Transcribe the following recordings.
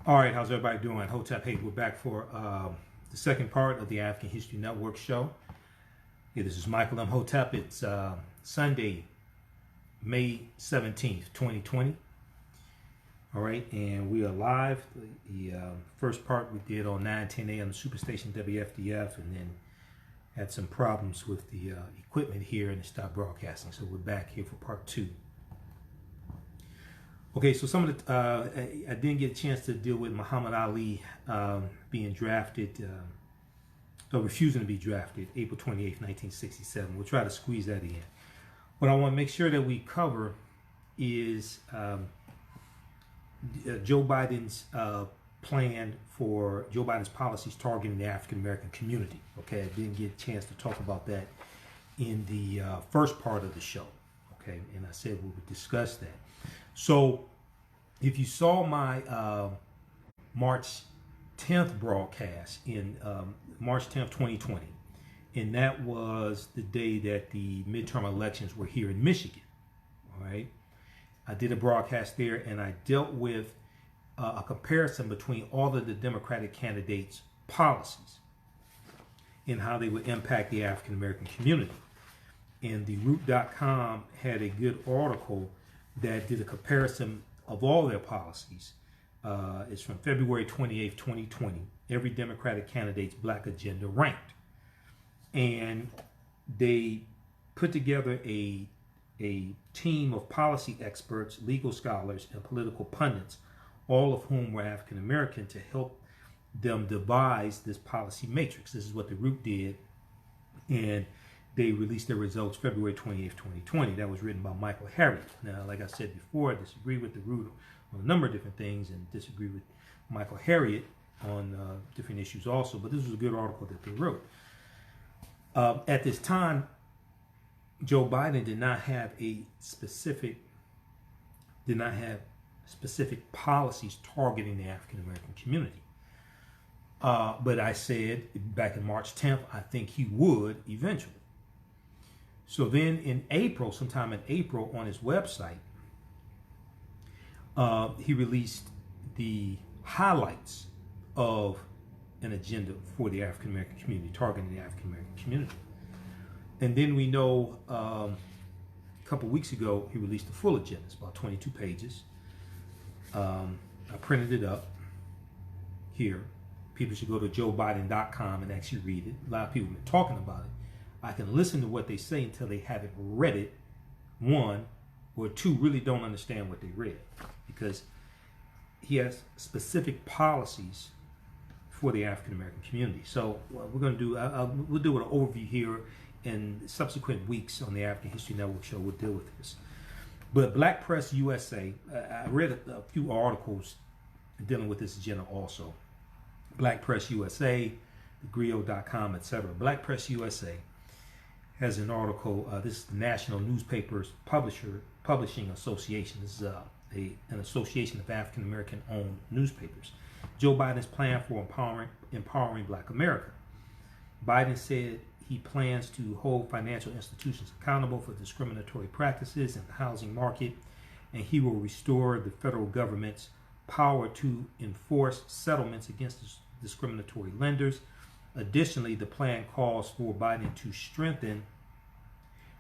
All right, how's everybody doing? Hotep, hey, we're back for the second part of the African History Network show. Yeah, this is Michael Imhotep. It's Sunday, May 17th, 2020. All right, and we are live. The first part we did on 9:10 a.m. Superstation WFDF, and then had some problems with the equipment here and it stopped broadcasting. So we're back here for part two. Okay, so some of the, I didn't get a chance to deal with Muhammad Ali being drafted, or refusing to be drafted, April 28th, 1967. We'll try to squeeze that in. What I want to make sure that we cover is Joe Biden's plan for Joe Biden's policies targeting the African American community. Okay, I didn't get a chance to talk about that in the first part of the show. Okay, and I said we would discuss that. So, if you saw my March 10th broadcast in March 10th, 2020, and that was the day that the midterm elections were here in Michigan, all right? I did a broadcast there, and I dealt with a comparison between all of the Democratic candidates' policies and how they would impact the African American community. And the Root.com had a good article that did a comparison of all their policies. It's from February 28th, 2020. Every Democratic candidate's black agenda ranked. And they put together a team of policy experts, legal scholars, and political pundits, all of whom were African American, to help them devise this policy matrix. This is what the Root did. And they released their results February 28th, 2020. That was written by Michael Harriot. Now, like I said before, I disagree with the Root on a number of different things and disagree with Michael Harriot on different issues also, but this was a good article that they wrote. At this time, Joe Biden did not have specific policies targeting the African American community. But I said back in March 10th, I think he would eventually. So then in April, sometime in April, on his website, he released the highlights of an agenda for the African American community, targeting the African American community. And then we know a couple weeks ago, he released the full agenda. It's about 22 pages. I printed it up here. People should go to joebiden.com and actually read it. A lot of people have been talking about it. I can listen to what they say until they haven't read it, one, or two, really don't understand what they read, because he has specific policies for the African American community. So what we're going to do, we'll do an overview here. In subsequent weeks on the African History Network show, we'll deal with this. But Black Press USA, I read a few articles dealing with this agenda also. Black Press USA, thegrio.com, etc. Black Press USA has an article. This is the National Newspapers Publishing Association. This is an association of African American owned newspapers. Joe Biden's plan for empowering Black America. Biden said he plans to hold financial institutions accountable for discriminatory practices in the housing market, and he will restore the federal government's power to enforce settlements against discriminatory lenders. Additionally, the plan calls for Biden to strengthen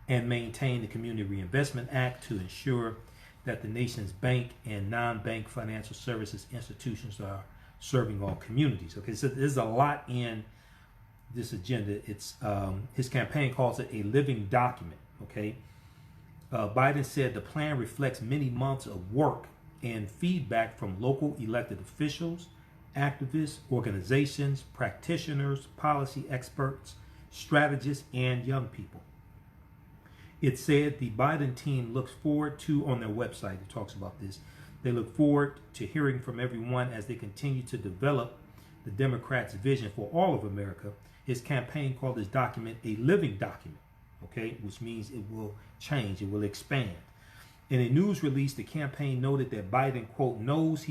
and maintain the Community Reinvestment Act to ensure that the nation's bank and non-bank financial services institutions are serving all communities. Okay, so there's a lot in this agenda. It's his campaign calls it a living document. Okay, Biden said the plan reflects many months of work and feedback from local elected officials, activists, organizations, practitioners, policy experts, strategists, and young people. It said the Biden team looks forward to, on their website, it talks about this, they look forward to hearing from everyone as they continue to develop the Democrats' vision for all of America. His campaign called this document a living document, okay, which means it will change, it will expand. In a news release, the campaign noted that Biden, quote, knows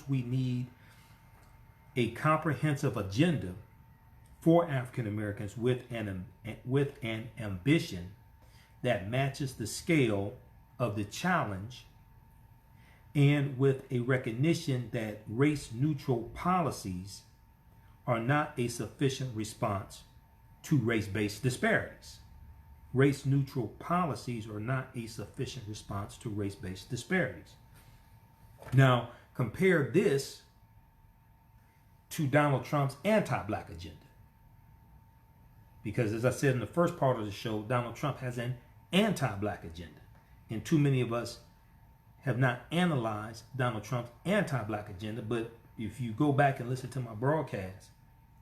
we need a comprehensive agenda for African Americans with an ambition that matches the scale of the challenge and with a recognition that race-neutral policies are not a sufficient response to race-based disparities. Race-neutral policies are not a sufficient response to race-based disparities. Now, compare this to Donald Trump's anti-black agenda. Because as I said in the first part of the show, Donald Trump has an anti-black agenda. And too many of us have not analyzed Donald Trump's anti-black agenda. But if you go back and listen to my broadcast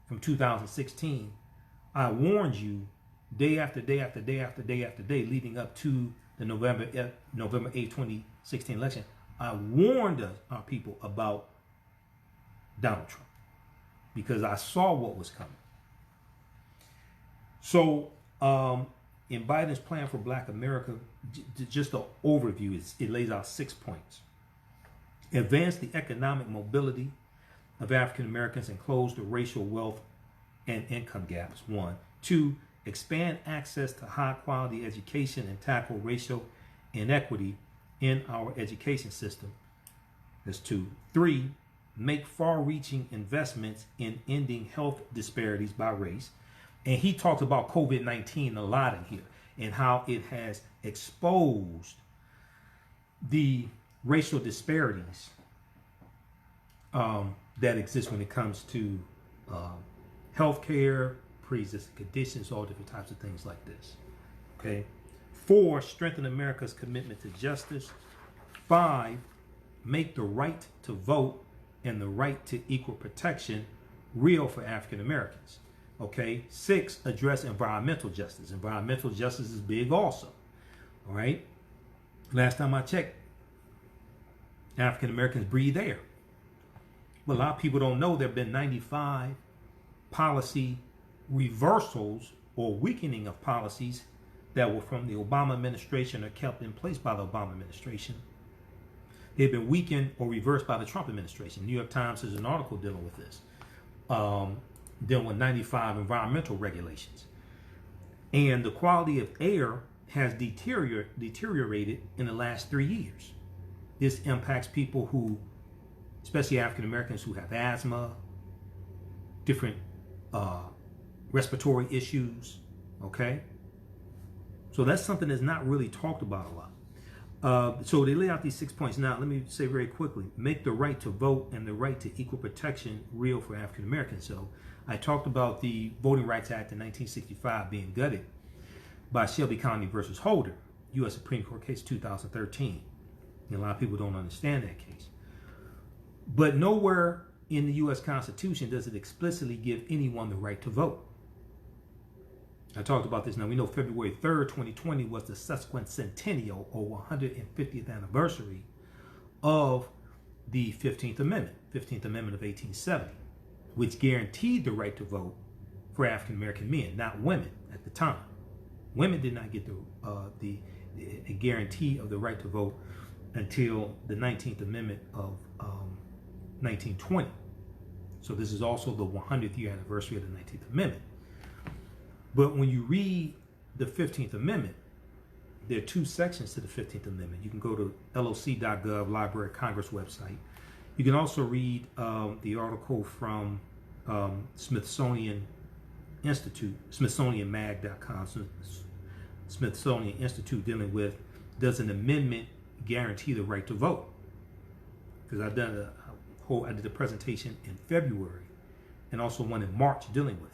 from 2016, I warned you day after day after day after day after day leading up to the November 8, 2016 election. I warned our people about Donald Trump because I saw what was coming. So in Biden's plan for Black America, just an overview, it lays out 6 points. Advance the economic mobility of African Americans and close the racial wealth and income gaps, 1. 2, expand access to high quality education and tackle racial inequity in our education system. That's 2. 3, make far-reaching investments in ending health disparities by race. And he talks about COVID-19 a lot in here and how it has exposed the racial disparities that exist when it comes to healthcare, pre-existing conditions, all different types of things like this. Okay. 4, strengthen America's commitment to justice. 5, make the right to vote and the right to equal protection real for African Americans. Okay. 6, address environmental justice. Environmental justice is big also. All right. Last time I checked, African Americans breathe air. Well, a lot of people don't know there have been 95 policy reversals or weakening of policies that were from the Obama administration or kept in place by the Obama administration. They've been weakened or reversed by the Trump administration. New York Times has an article dealing with this, dealing with 95 environmental regulations. And the quality of air has deteriorated in the last 3 years. This impacts people who, especially African Americans who have asthma, different respiratory issues, okay? So that's something that's not really talked about a lot. So they lay out these 6 points. Now, let me say very quickly, make the right to vote and the right to equal protection real for African Americans. So I talked about the Voting Rights Act in 1965 being gutted by Shelby County versus Holder, U.S. Supreme Court case 2013. And a lot of people don't understand that case. But nowhere in the U.S. Constitution does it explicitly give anyone the right to vote. I talked about this. Now, we know February 3rd, 2020 was the subsequent centennial or 150th anniversary of the 15th Amendment of 1870, which guaranteed the right to vote for African American men, not women at the time. Women did not get the guarantee of the right to vote until the 19th Amendment of 1920. So this is also the 100th year anniversary of the 19th Amendment. But when you read the 15th Amendment, there are 2 sections to the 15th Amendment. You can go to loc.gov, Library of Congress website. You can also read the article from Smithsonian Institute, smithsonianmag.com, Smithsonian Institute, dealing with, does an amendment guarantee the right to vote? Because I did a presentation in February and also one in March dealing with this.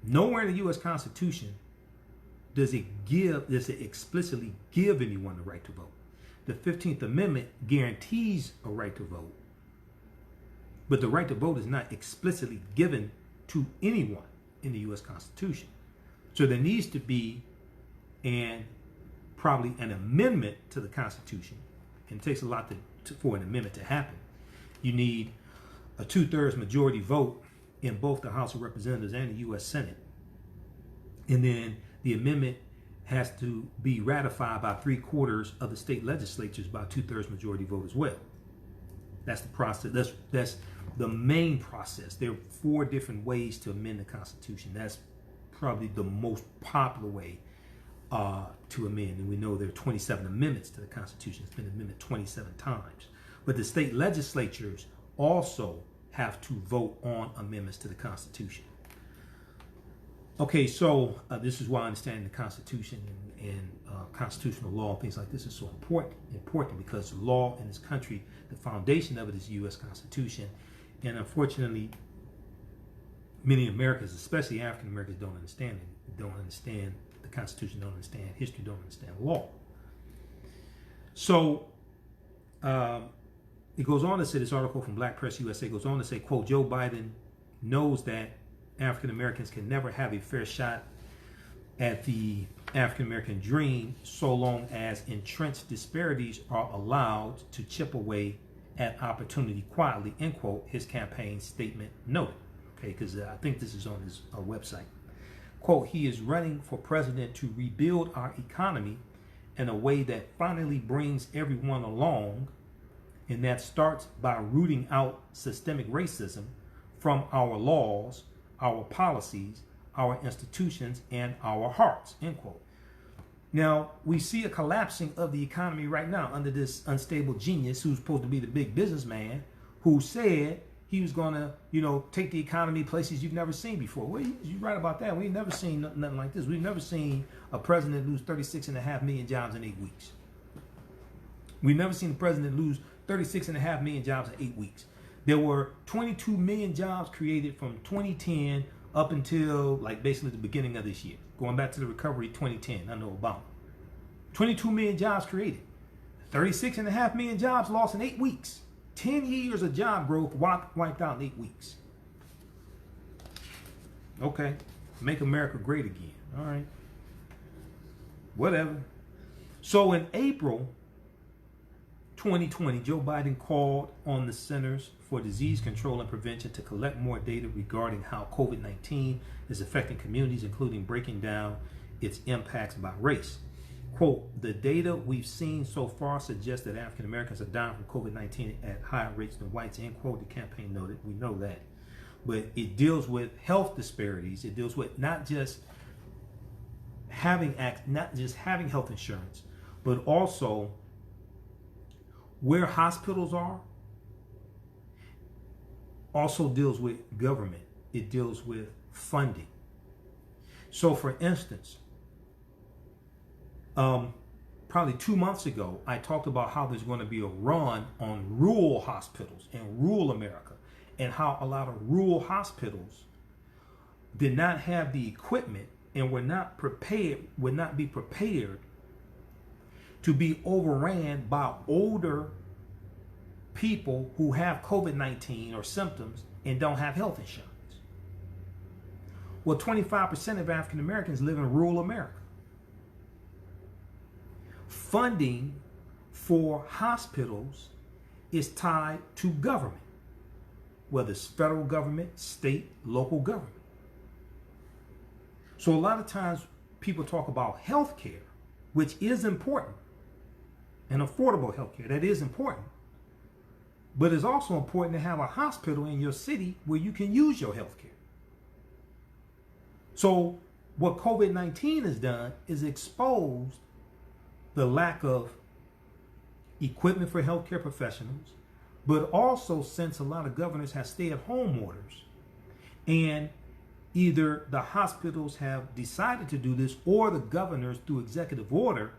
Nowhere in the U.S. Constitution does it explicitly give anyone the right to vote. The 15th Amendment guarantees a right to vote, but the right to vote is not explicitly given to anyone in the U.S. Constitution. So there needs to be probably an amendment to the Constitution. And it takes a lot for an amendment to happen. You need a 2/3 majority vote in both the House of Representatives and the U.S. Senate. And then the amendment has to be ratified by 3/4 of the state legislatures by 2/3 majority vote as well. That's the process. That's the main process. There are 4 different ways to amend the Constitution. That's probably the most popular way to amend. And we know there are 27 amendments to the Constitution. It's been amended 27 times. But the state legislatures also have to vote on amendments to the Constitution. Okay, so this is why understanding the Constitution and constitutional law and things like this is so important because the law in this country, the foundation of it is the U.S. Constitution. And unfortunately, many Americans, especially African Americans, don't understand it. Don't understand the Constitution, don't understand history, don't understand law. So it goes on to say, this article from Black Press USA goes on to say, quote, Joe Biden knows that African Americans can never have a fair shot at the African American dream so long as entrenched disparities are allowed to chip away at opportunity quietly, end quote, his campaign statement noted. Okay, because I think this is on his website. Quote, he is running for president to rebuild our economy in a way that finally brings everyone along, and that starts by rooting out systemic racism from our laws, our policies, our institutions, and our hearts, end quote. Now, we see a collapsing of the economy right now under this unstable genius who's supposed to be the big businessman who said he was going to, take the economy places you've never seen before. Well, you're right about that. We've never seen nothing like this. We've never seen a president lose 36.5 million jobs in 8 weeks. We've never seen a president lose 36.5 million jobs in 8 weeks. There were 22 million jobs created from 2010 up until basically the beginning of this year. Going back to the recovery 2010 under Obama. 22 million jobs created. 36.5 million jobs lost in 8 weeks. 10 years of job growth wiped out in 8 weeks. Okay. Make America great again. All right. Whatever. So in April 2020, Joe Biden called on the Centers for Disease Control and Prevention to collect more data regarding how COVID-19 is affecting communities, including breaking down its impacts by race. Quote, the data we've seen so far suggests that African Americans are dying from COVID-19 at higher rates than whites, end quote, the campaign noted. We know that. But it deals with health disparities. It deals with not just having health insurance, but also where hospitals are. Also deals with government. It deals with funding. So for instance, probably 2 months ago, I talked about how there's going to be a run on rural hospitals in rural America, and how a lot of rural hospitals did not have the equipment and would not be prepared to be overran by older people who have COVID-19 or symptoms and don't have health insurance. Well, 25% of African Americans live in rural America. Funding for hospitals is tied to government, whether it's federal government, state, local government. So a lot of times people talk about health care, which is important, and affordable health care, that is important. But it's also important to have a hospital in your city where you can use your health care. So what COVID-19 has done is exposed the lack of equipment for healthcare professionals, but also, since a lot of governors have stay-at-home orders, and either the hospitals have decided to do this, or the governors, through executive order,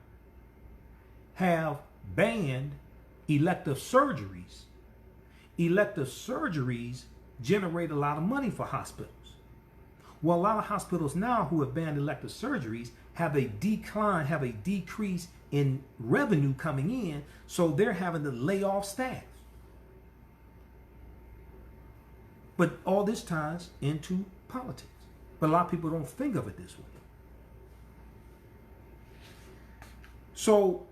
have banned elective surgeries. Elective surgeries generate a lot of money for hospitals. Well, a lot of hospitals now who have banned elective surgeries have a decrease in revenue coming in, so they're having to lay off staff. But all this ties into politics. But a lot of people don't think of it this way. So,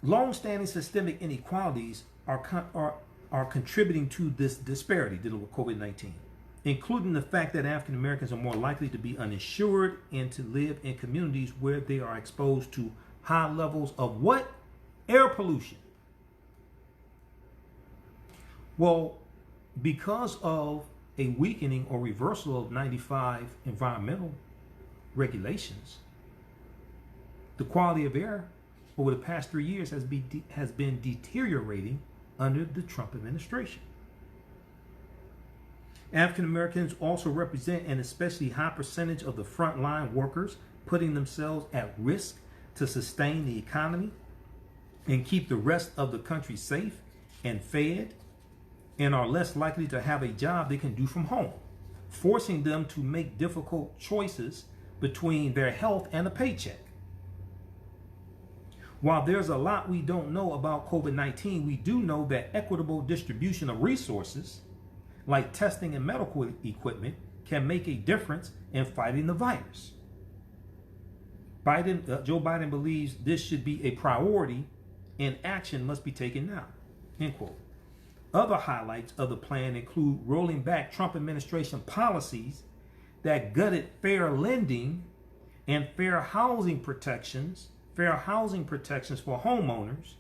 long-standing systemic inequalities are contributing to this disparity dealing with COVID-19, including the fact that African Americans are more likely to be uninsured and to live in communities where they are exposed to high levels of what? Air pollution. Well, because of a weakening or reversal of 95 environmental regulations, The quality of air over the past 3 years has been deteriorating under the Trump administration. African Americans also represent an especially high percentage of the frontline workers, putting themselves at risk to sustain the economy and keep the rest of the country safe and fed, and are less likely to have a job they can do from home, forcing them to make difficult choices between their health and a paycheck. While there's a lot we don't know about COVID-19, we do know that equitable distribution of resources, like testing and medical equipment, can make a difference in fighting the virus. Joe Biden believes this should be a priority and action must be taken now, end quote. Other highlights of the plan include rolling back Trump administration policies that gutted fair lending and fair housing protections for homeowners,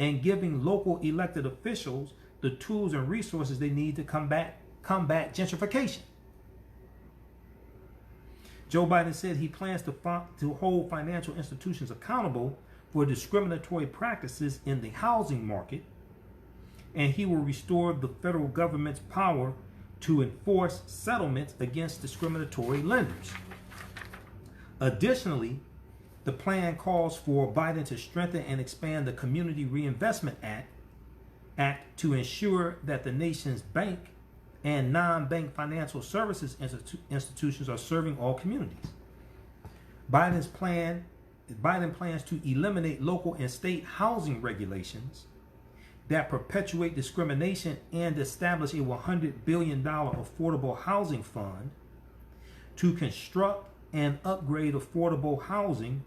and giving local elected officials the tools and resources they need to combat gentrification. Joe Biden said he plans to hold financial institutions accountable for discriminatory practices in the housing market, and he will restore the federal government's power to enforce settlements against discriminatory lenders. Additionally, the plan calls for Biden to strengthen and expand the Community Reinvestment Act to ensure that the nation's bank and non-bank financial services institutions are serving all communities. Biden plans to eliminate local and state housing regulations that perpetuate discrimination and establish a $100 billion affordable housing fund to construct and upgrade affordable housing,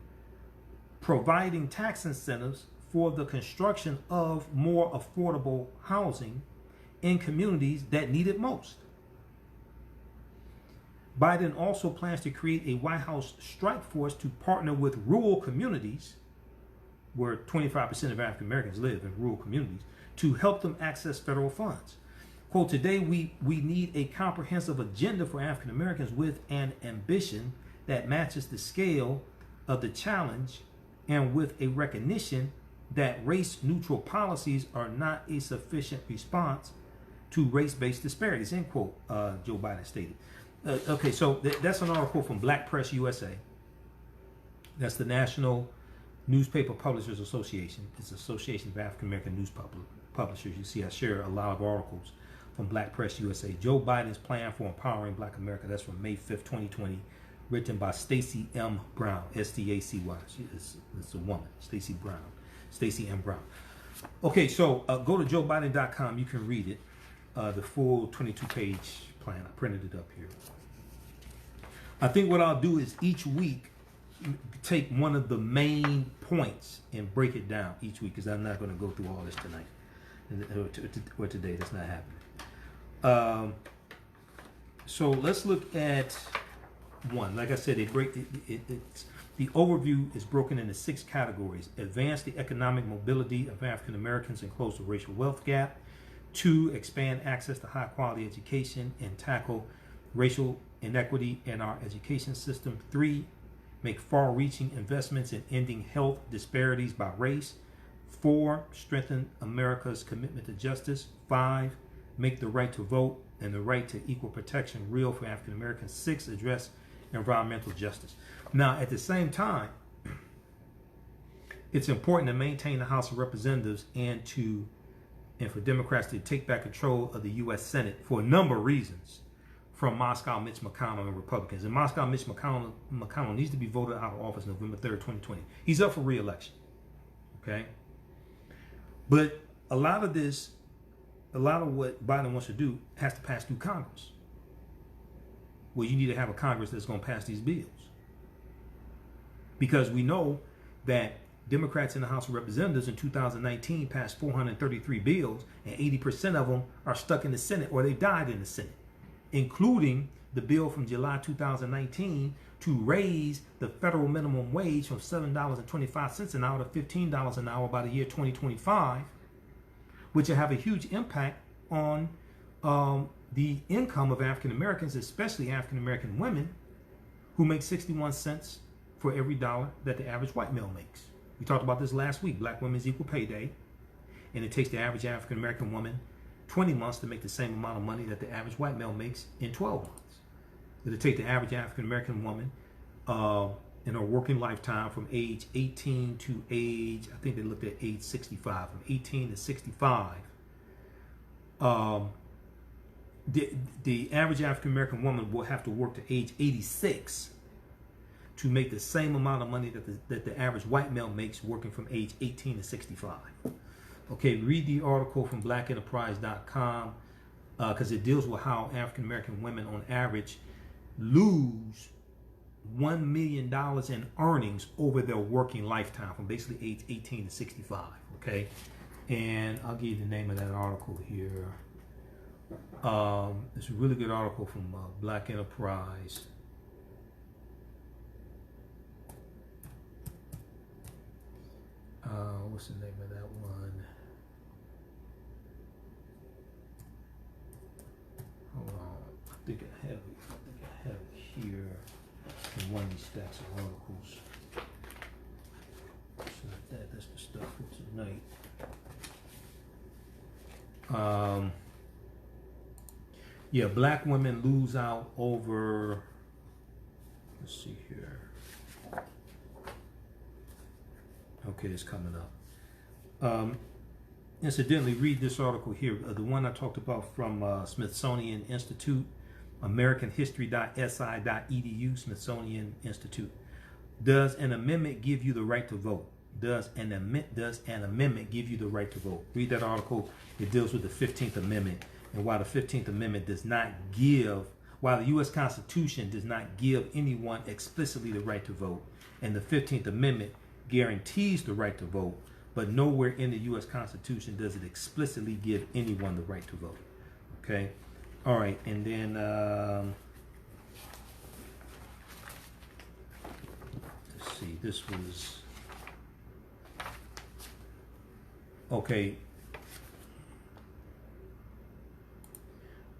providing tax incentives for the construction of more affordable housing in communities that need it most. Biden also plans to create a White House strike force to partner with rural communities, where 25% of African Americans live in rural communities, to help them access federal funds. Quote, today we need a comprehensive agenda for African Americans with an ambition that matches the scale of the challenge and with a recognition that race-neutral policies are not a sufficient response to race-based disparities, end quote, Joe Biden stated. Okay, so that's an article from Black Press USA. That's the National Newspaper Publishers Association. It's the Association of African American News Publishers. You see, I share a lot of articles from Black Press USA. Joe Biden's plan for empowering Black America. That's from May 5th, 2020, written by Stacey M. Brown, S-T-A-C-Y. It's a woman, Stacey M. Brown. Okay, so go to joebiden.com. You can read it, the full 22-page plan. I printed it up here. I think what I'll do is each week take one of the main points and break it down each week, because I'm not going to go through all this tonight or today. That's not happening. So let's look at one. Like I said, the overview is broken into 6 categories: advance the economic mobility of African Americans and close the racial wealth gap; 2, expand access to high quality education and tackle racial inequity in our education system; 3, make far-reaching investments in ending health disparities by race; 4, strengthen America's commitment to justice; 5, make the right to vote and the right to equal protection real for African Americans; 6, address environmental justice. Now, at the same time, it's important to maintain the House of Representatives and for Democrats to take back control of the U.S. Senate for a number of reasons from Moscow Mitch McConnell and Republicans. And Moscow Mitch McConnell needs to be voted out of office November 3rd, 2020. He's up for re-election. Okay? But a lot of what Biden wants to do has to pass through Congress. Well, you need to have a Congress that's going to pass these bills. Because we know that Democrats in the House of Representatives in 2019 passed 433 bills, and 80% of them are stuck in the Senate or they died in the Senate, including the bill from July 2019 to raise the federal minimum wage from $7.25 an hour to $15 an hour by the year 2025, which will have a huge impact on the income of African Americans, especially African American women who make 61 cents for every dollar that the average white male makes. We talked about this last week, Black Women's Equal Pay Day, and it takes the average African American woman 20 months to make the same amount of money that the average white male makes in 12 months. It'll take the average African American woman in her working lifetime from age 18 to age, I think they looked at age 65, from 18 to 65. The average African American woman will have to work to age 86 to make the same amount of money that the average white male makes working from age 18 to 65. Okay, read the article from blackenterprise.com because it deals with how African American women on average lose $1 million in earnings over their working lifetime from basically age 18 to 65. Okay, and I'll give you the name of that article here. It's a really good article from Black Enterprise. What's the name of that one? Hold on, I think I have it here in one of these stacks of articles. So that's the stuff for tonight. Yeah, Black women lose out over, let's see here. Okay, it's coming up. Incidentally, read this article here, the one I talked about from Smithsonian Institute, americanhistory.si.edu, Smithsonian Institute. Does an amendment give you the right to vote? Does an amendment give you the right to vote? Read that article. It deals with the 15th Amendment and why the 15th Amendment does not give, while the U.S. Constitution does not give anyone explicitly the right to vote, and the 15th Amendment guarantees the right to vote, but nowhere in the U.S. Constitution does it explicitly give anyone the right to vote. Okay? All right, and then let's see, this was, okay.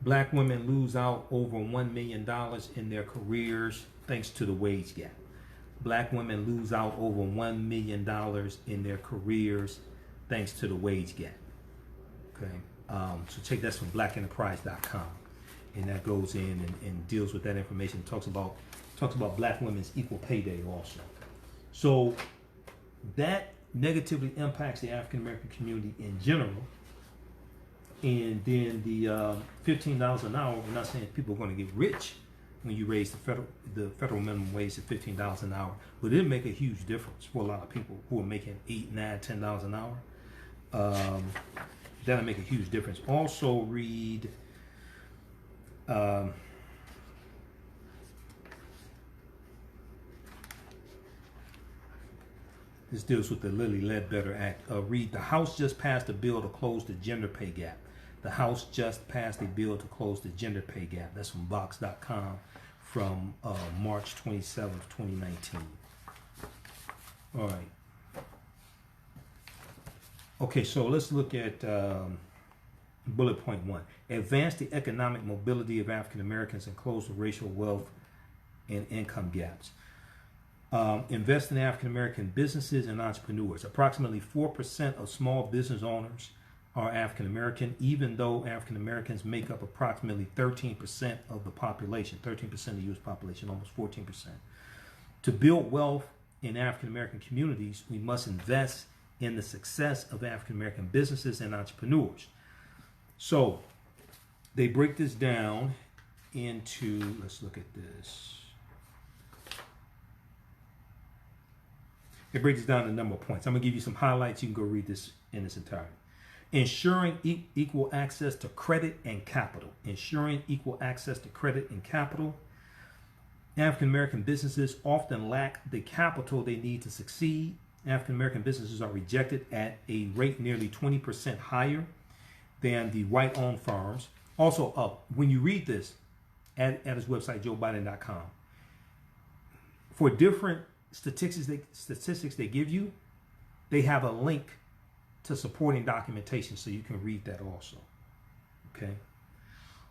Black women lose out over $1 million in their careers thanks to the wage gap. Black women lose out over $1 million in their careers thanks to the wage gap. Okay, so take that from blackenterprise.com, and that goes in and deals with that information. Talks about Black Women's Equal Pay Day also. So that negatively impacts the African American community in general. And then the $15 an hour, we're not saying people are going to get rich when you raise the federal minimum wage to $15 an hour, but it'll make a huge difference for a lot of people who are making $8, $9, $10 an hour. That'll make a huge difference. Also read this deals with the Lilly Ledbetter Act. Read, the House just passed a bill to close the gender pay gap. The House just passed a bill to close the gender pay gap. That's from Vox.com from March 27th, 2019. All right. Okay, so let's look at bullet point 1. Advance the economic mobility of African Americans and close the racial wealth and income gaps. Invest in African American businesses and entrepreneurs. Approximately 4% of small business owners are African American, even though African Americans make up approximately 13% of the population, 13% of the U.S. population, almost 14%. To build wealth in African American communities, we must invest in the success of African American businesses and entrepreneurs. So they break this down into, let's look at this. It breaks it down to a number of points. I'm going to give you some highlights. You can go read this in its entirety. Ensuring equal access to credit and capital. Ensuring equal access to credit and capital. African American businesses often lack the capital they need to succeed. African American businesses are rejected at a rate nearly 20% higher than the white-owned firms. Also, when you read this at his website, joebiden.com, for different statistics they give you, they have a link to supporting documentation, so you can read that also. Okay.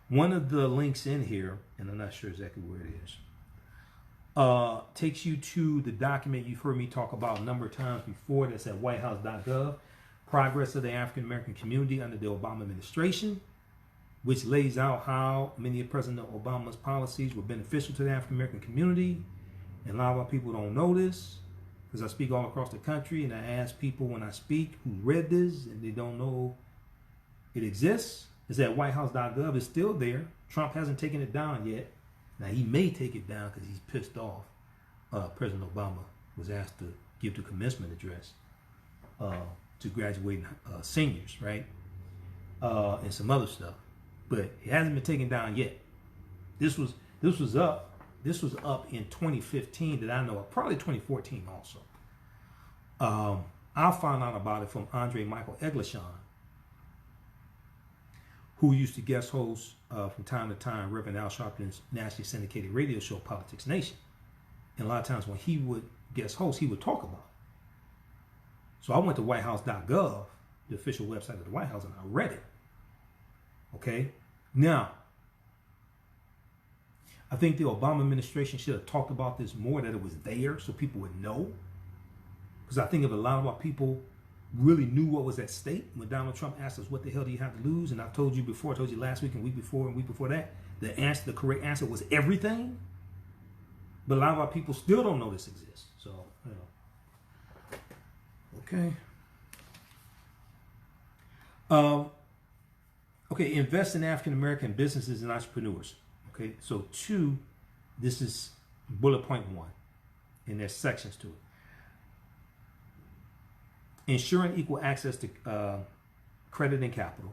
One of the links in here, and I'm not sure exactly where it is, takes you to the document you've heard me talk about a number of times before. That's at whitehouse.gov. Progress of the African American community under the Obama administration, which lays out how many of President Obama's policies were beneficial to the African American community. And a lot of our people don't know this, because I speak all across the country, and I ask people when I speak who read this and they don't know it exists. It's at whitehouse.gov. It's still there. Trump hasn't taken it down yet. Now, he may take it down because he's pissed off. President Obama was asked to give the commencement address to graduating seniors, right? And some other stuff. But it hasn't been taken down yet. This was up in 2015 that I know of, probably 2014 also. I found out about it from Michael Imhotep, who used to guest host from time to time Reverend Al Sharpton's nationally syndicated radio show, Politics Nation. And a lot of times when he would guest host, he would talk about it. So I went to whitehouse.gov, the official website of the White House, and I read it. Okay? Now, I think the Obama administration should have talked about this more, that it was there so people would know. Because I think if a lot of our people really knew what was at stake when Donald Trump asked us, what the hell do you have to lose? And I've told you before, I told you last week and week before that, the correct answer was everything. But a lot of our people still don't know this exists. So, you know. Okay. Okay, invest in African American businesses and entrepreneurs. Okay, so 2, this is bullet point 1, and there's sections to it. Ensuring equal access to credit and capital.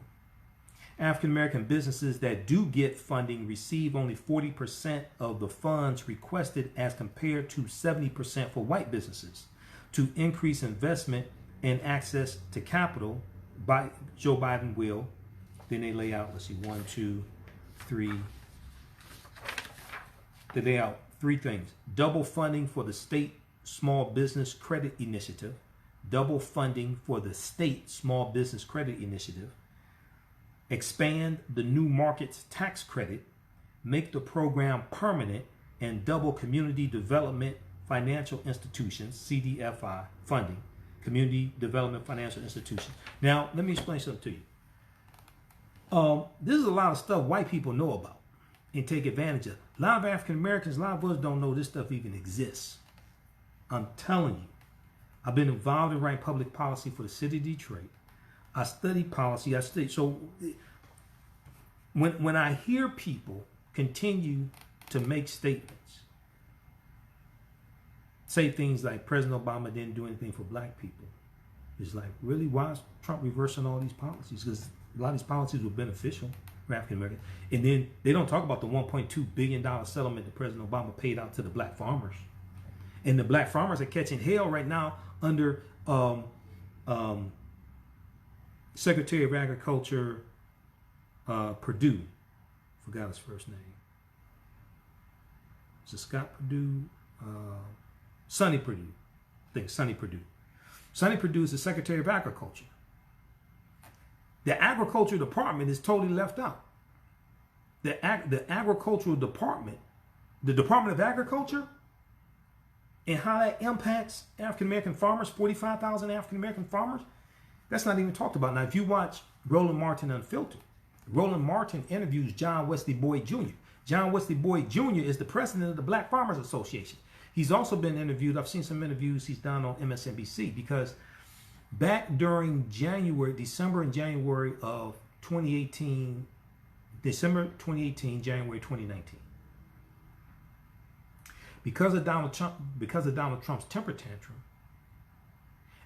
African American businesses that do get funding receive only 40% of the funds requested as compared to 70% for white businesses. To increase investment and access to capital, Joe Biden will. Then they lay out, let's see, 1, 2, 3. They lay out 3 things. Double funding for the state small business credit initiative. Double funding for the state small business credit initiative. Expand the new markets tax credit. Make the program permanent, and double community development financial institutions, CDFI funding. Community Development Financial Institutions. Now, let me explain something to you. This is a lot of stuff white people know about and take advantage of. A lot of African Americans, a lot of us don't know this stuff even exists. I'm telling you. I've been involved in writing public policy for the city of Detroit. I study policy. So when I hear people continue to make statements, say things like President Obama didn't do anything for black people, it's like, really, why is Trump reversing all these policies? Because a lot of these policies were beneficial for African Americans. And then they don't talk about the $1.2 billion settlement that President Obama paid out to the black farmers. And the black farmers are catching hell right now under Secretary of Agriculture Perdue. Forgot his first name. Is it Scott Perdue? Sonny Perdue. I think Sonny Perdue. Sonny Perdue is the Secretary of Agriculture. The Agriculture Department is totally left out. The Agricultural Department, the Department of Agriculture, and how that impacts African American farmers, 45,000 African American farmers, that's not even talked about. Now, if you watch Roland Martin Unfiltered, Roland Martin interviews John Wesley Boyd Jr. John Wesley Boyd Jr. is the president of the Black Farmers Association. He's also been interviewed. I've seen some interviews he's done on MSNBC, because back during December and January of 2018, December 2018, January 2019, because of Donald Trump's temper tantrum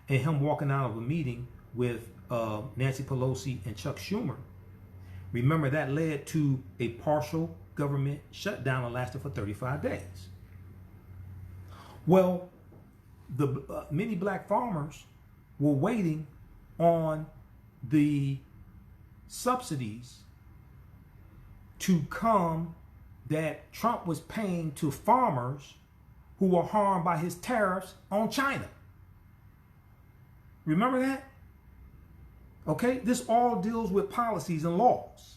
and him walking out of a meeting with Nancy Pelosi and Chuck Schumer, remember that led to a partial government shutdown that lasted for 35 days. Well, the many black farmers were waiting on the subsidies to come that Trump was paying to farmers who were harmed by his tariffs on China. Remember that? Okay, this all deals with policies and laws.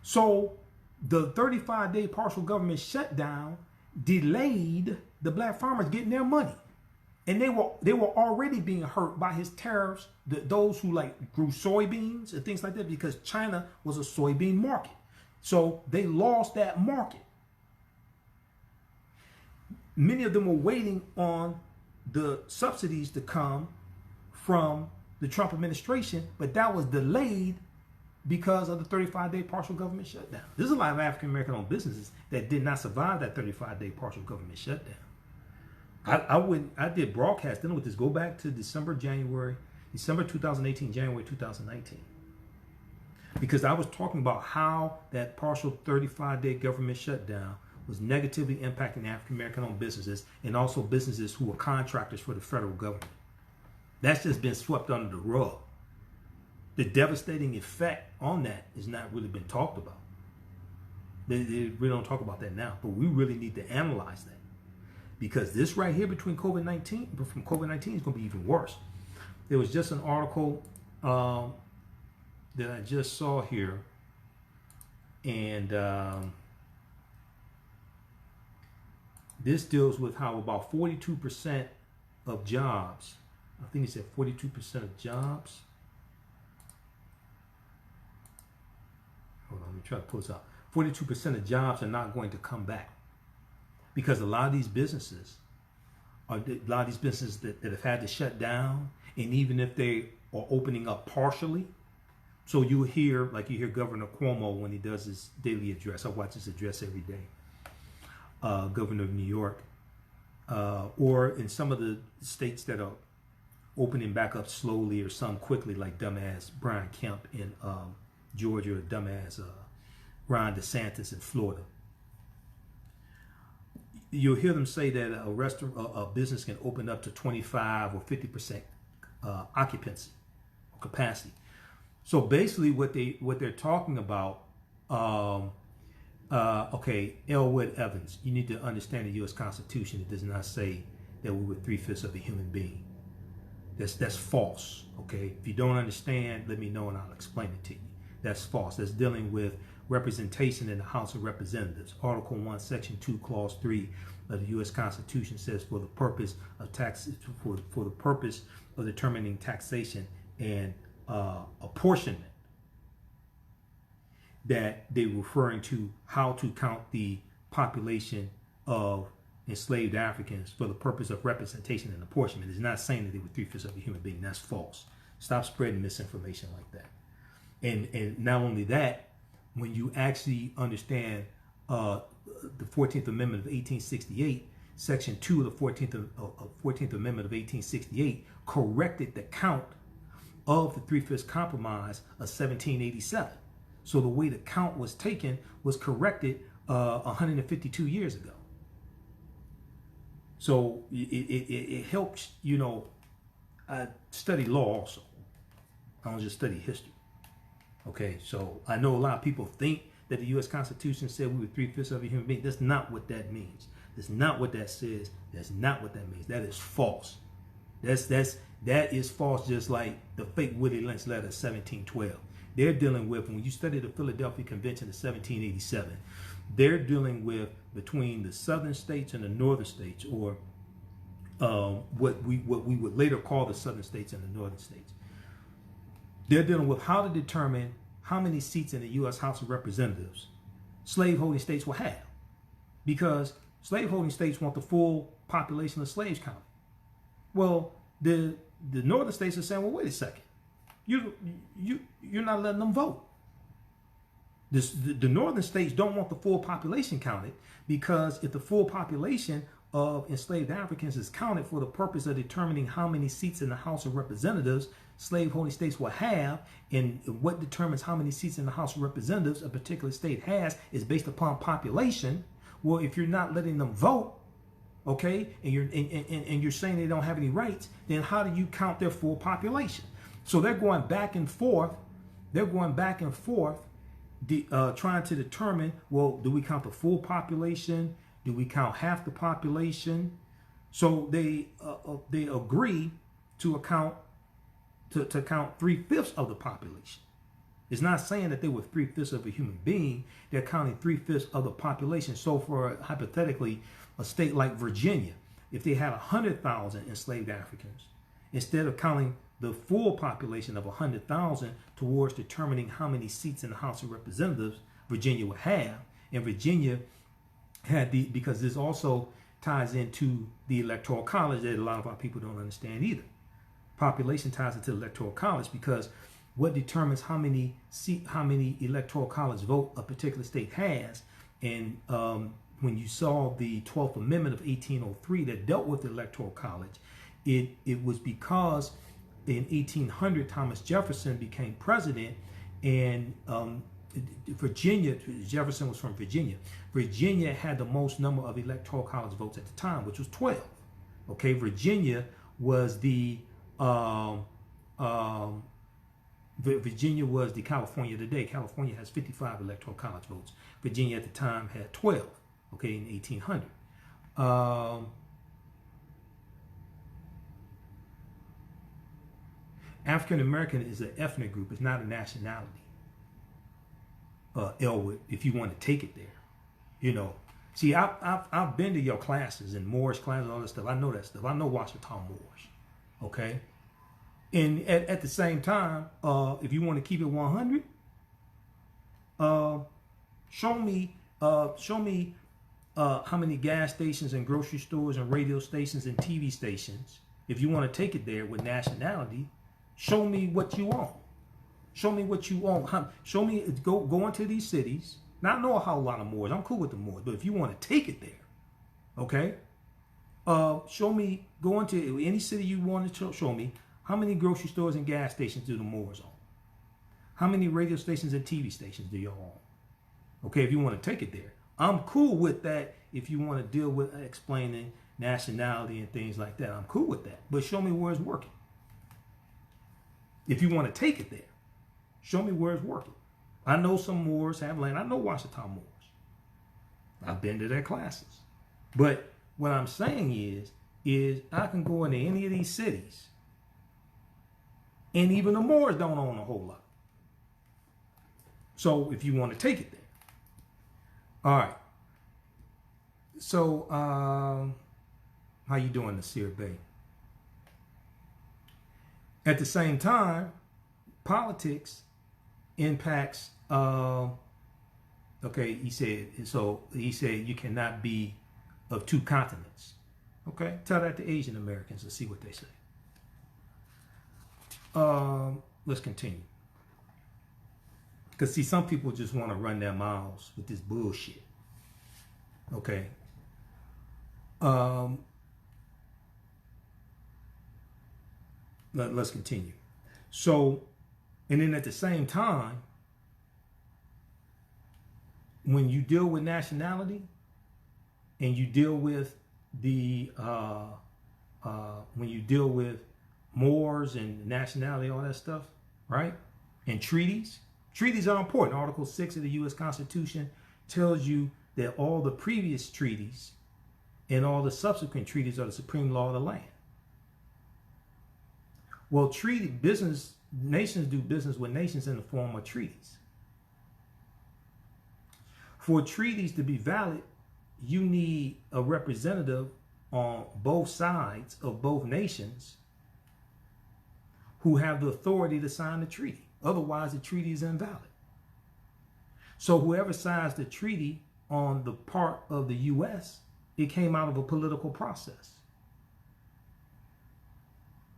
So the 35-day partial government shutdown delayed the black farmers getting their money. And they were already being hurt by his tariffs, those who like grew soybeans and things like that, because China was a soybean market. So they lost that market. Many of them were waiting on the subsidies to come from the Trump administration, but that was delayed because of the 35-day partial government shutdown. There's a lot of African-American owned businesses that did not survive that 35-day partial government shutdown. I did broadcast dealing with this. Go back to December 2018, January 2019. Because I was talking about how that partial 35-day government shutdown was negatively impacting African-American owned businesses and also businesses who were contractors for the federal government. That's just been swept under the rug. The devastating effect on that has not really been talked about. We don't talk about that now, but we really need to analyze that. Because this right here from COVID-19 is going to be even worse. There was just an article that I just saw here, and this deals with how about 42% of jobs, I think it said 42% of jobs. Hold on, let me try to pull this out. 42% of jobs are not going to come back. Because a lot of these businesses that have had to shut down, and even if they are opening up partially, so you hear Governor Cuomo when he does his daily address. I watch his address every day. Governor of New York, or in some of the states that are opening back up slowly or some quickly, like dumbass Brian Kemp in Georgia, or dumbass Ron DeSantis in Florida. You'll hear them say that a business can open up to 25 or 50% occupancy or capacity. So basically, what they're talking about, okay, Elwood Evans, you need to understand the U.S. Constitution. It does not say that we were 3/5 of a human being. That's false. Okay, if you don't understand, let me know and I'll explain it to you. That's false. That's dealing with representation in the House of Representatives. Article 1, Section 2, Clause 3 of the U.S. Constitution says for the purpose of for the purpose of determining taxation and apportionment, that they're referring to how to count the population of enslaved Africans for the purpose of representation and apportionment. It's not saying that they were 3/5 of a human being. That's false. Stop spreading misinformation like that. And not only that, when you actually understand the 14th Amendment of 1868, Section 2 of the 14th Amendment of 1868 corrected the count of the 3/5 Compromise of 1787. So the way the count was taken was corrected 152 years ago. So it helps, I study law also. I don't just study history. Okay, so I know a lot of people think that the U.S. Constitution said we were 3/5 of a human being. That's not what that means. That's not what that says. That's not what that means. That is false. That is false, just like the fake Willie Lynch letter of 1712. They're dealing with, when you study the Philadelphia Convention of 1787, they're dealing with between the southern states and the northern states, or what we would later call the southern states and the northern states. They're dealing with how to determine how many seats in the U.S. House of Representatives slaveholding states will have, because slaveholding states want the full population of slaves counted. Well, the northern states are saying, well, wait a second, you're not letting them vote. The northern states don't want the full population counted, because if the full population of enslaved Africans is counted for the purpose of determining how many seats in the House of Representatives slaveholding states will have, and what determines how many seats in the House of Representatives a particular state has is based upon population. Well, if you're not letting them vote, okay, and you're saying they don't have any rights, then how do you count their full population? So they're going back and forth. Trying to determine, well, do we count the full population? Do we count half the population? So they agree to count 3/5 of the population. It's not saying that they were 3/5 of a human being. They're counting 3/5 of the population. So for hypothetically, a state like Virginia, if they had 100,000 enslaved Africans, instead of counting the full population of 100,000 towards determining how many seats in the House of Representatives Virginia would have, and Virginia had because this also ties into the Electoral College that a lot of our people don't understand either. Population ties into the Electoral College because what determines how many Electoral College vote a particular state has, and when you saw the 12th Amendment of 1803 that dealt with the Electoral College, it was because in 1800 Thomas Jefferson became president, and Virginia, Jefferson was from Virginia. Virginia had the most number of Electoral College votes at the time, which was 12. Okay, Virginia was the Virginia was the California today. California has 55 Electoral College votes. Virginia at the time had 12. Okay, in 1800. African American is an ethnic group. It's not a nationality. Elwood, if you want to take it there, you know. See, I've been to your classes and Moorish classes and all that stuff. I know that stuff. I know Washington Moorish. Okay, and at the same time, if you want to keep it 100, show me how many gas stations and grocery stores and radio stations and TV stations. If you want to take it there with nationality, show me what you own. Show me what you own. Show me, go into these cities. Now, I know a whole lot of Moors. I'm cool with the Moors. But if you want to take it there, okay, show me, go into any city you want to show me, how many grocery stores and gas stations do the Moors own? How many radio stations and TV stations do you own? Okay, if you want to take it there. I'm cool with that if you want to deal with explaining nationality and things like that. I'm cool with that. But show me where it's working. If you want to take it there, show me where it's working. I know some Moors have land. I know Washington Moors. I've been to their classes. But what I'm saying is I can go into any of these cities, and even the Moors don't own a whole lot. So if you want to take it there. All right. So how you doing, Nasir Bey? At the same time, politics impacts. Okay, he said. So he said you cannot be of two continents. Okay, tell that to Asian Americans and see what they say. Let's continue. Because see, some people just want to run their mouths with this bullshit. Okay. Let's continue. So, and then at the same time, when you deal with nationality and you deal with the when you deal with Moors and nationality, all that stuff, right? And treaties are important. Article 6 of the U.S. Constitution tells you that all the previous treaties and all the subsequent treaties are the supreme law of the land. Well, nations do business with nations in the form of treaties. For treaties to be valid, you need a representative on both sides of both nations who have the authority to sign the treaty. Otherwise, the treaty is invalid. So whoever signs the treaty on the part of the U.S., it came out of a political process.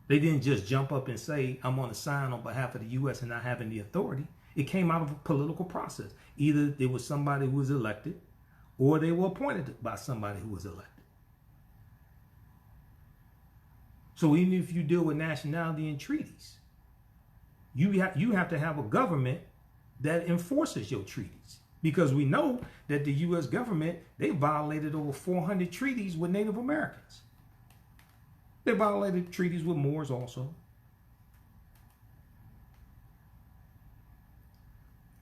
They didn't just jump up and say, I'm going to sign on behalf of the U.S. and not having the authority. It came out of a political process. Either there was somebody who was elected or they were appointed by somebody who was elected. So even if you deal with nationality and treaties, you have to have a government that enforces your treaties. Because we know that the U.S. government, they violated over 400 treaties with Native Americans. They violated treaties with Moors also.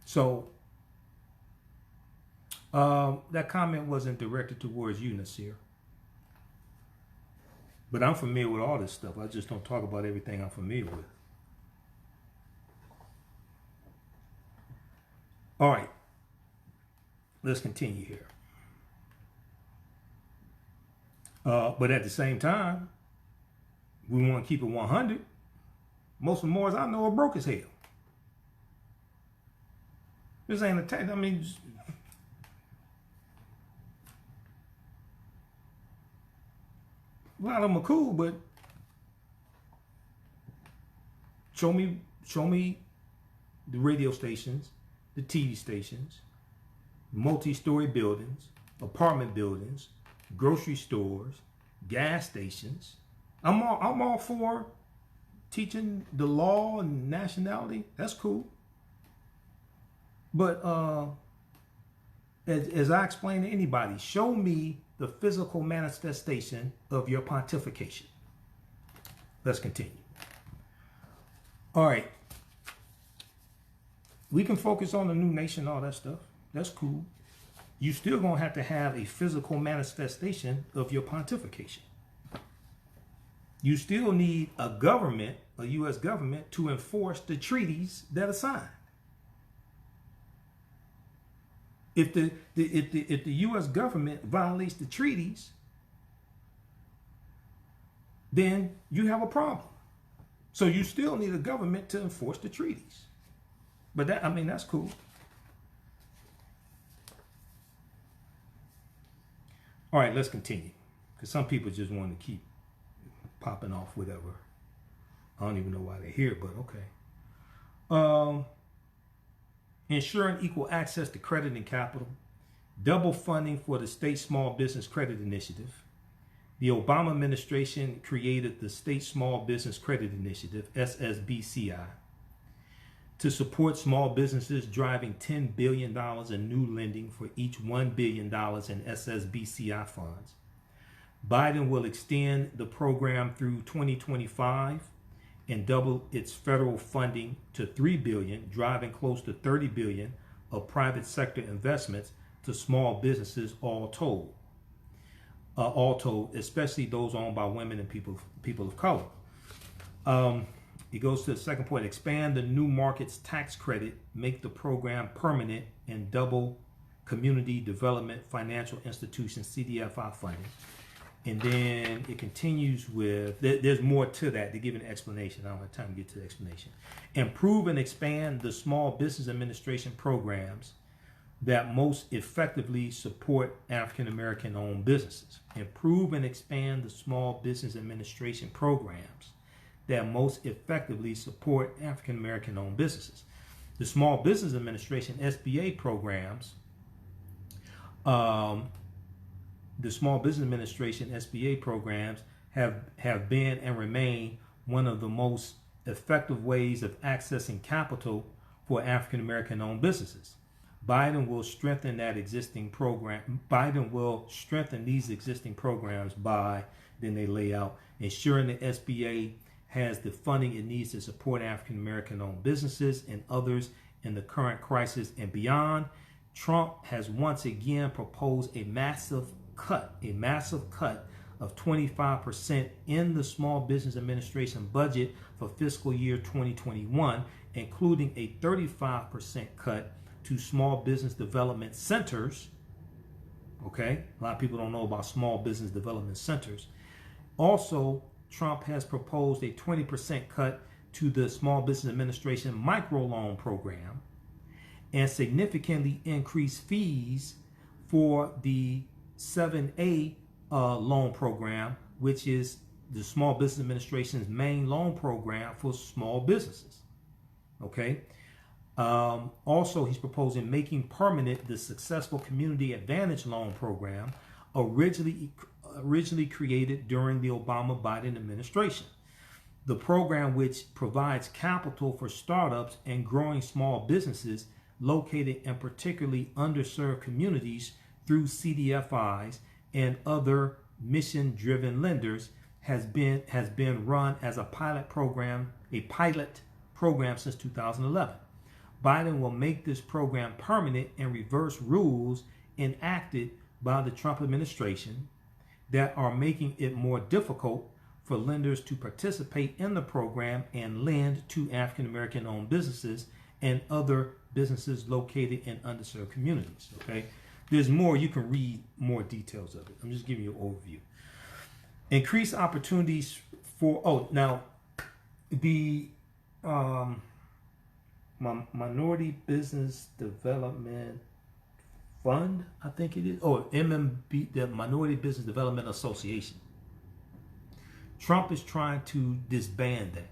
So that comment wasn't directed towards you, Nasir. But I'm familiar with all this stuff. I just don't talk about everything I'm familiar with. All right, let's continue here. But at the same time, we want to keep it 100. Most of the Moors I know are broke as hell. This ain't a tax. I mean, a lot of them are cool, but show me the radio stations, the TV stations, multi-story buildings, apartment buildings, grocery stores, gas stations. I'm all for teaching the law and nationality. That's cool. But as I explain to anybody, show me the physical manifestation of your pontification. Let's continue. All right. We can focus on the new nation, all that stuff. That's cool. You still gonna have to have a physical manifestation of your pontification. You still need a government, a U.S. government, to enforce the treaties that are signed. If the U.S. government violates the treaties, then you have a problem. So you still need a government to enforce the treaties. But that, I mean, that's cool. All right, let's continue. Because some people just want to keep popping off whatever. I don't even know why they're here, but okay. Ensuring equal access to credit and capital. Double funding for the State Small Business Credit Initiative. The Obama administration created the State Small Business Credit Initiative, SSBCI, to support small businesses, driving $10 billion in new lending for each $1 billion in SSBCI funds. Biden will extend the program through 2025 and double its federal funding to $3 billion, driving close to $30 billion of private sector investments to small businesses all told, especially those owned by women and people of color. It goes to the second point: expand the new markets tax credit, make the program permanent, and double community development financial institution CDFI funding. And then it continues with, there's more to that. They give an explanation. I don't have time to get to the explanation. Improve and expand the small business administration programs that most effectively support African American owned businesses. Improve and expand the small business administration programs that most effectively support African American owned businesses. The Small Business Administration SBA programs, the Small Business Administration SBA programs have been and remain one of the most effective ways of accessing capital for African American owned businesses. Biden will strengthen that existing program. Biden will strengthen these existing programs by, then they lay out, ensuring the SBA has the funding it needs to support African American owned businesses and others in the current crisis and beyond. Trump has once again proposed a massive cut of 25% in the Small Business Administration budget for fiscal year 2021, including a 35% cut to small business development centers. Okay, a lot of people don't know about small business development centers. Also, Trump has proposed a 20% cut to the Small Business Administration microloan program and significantly increased fees for the 7A loan program, which is the Small Business Administration's main loan program for small businesses. Okay. Also, he's proposing making permanent the successful Community Advantage loan program originally created during the Obama-Biden administration. The program, which provides capital for startups and growing small businesses located in particularly underserved communities through CDFIs and other mission-driven lenders, has been run as a pilot program since 2011. Biden will make this program permanent and reverse rules enacted by the Trump administration that are making it more difficult for lenders to participate in the program and lend to African American owned businesses and other businesses located in underserved communities. Okay, there's more. You can read more details of it. I'm just giving you an overview. Increase opportunities for, now the Minority Business Development Fund, I think it is, or MMB, the Minority Business Development Association. Trump is trying to disband that.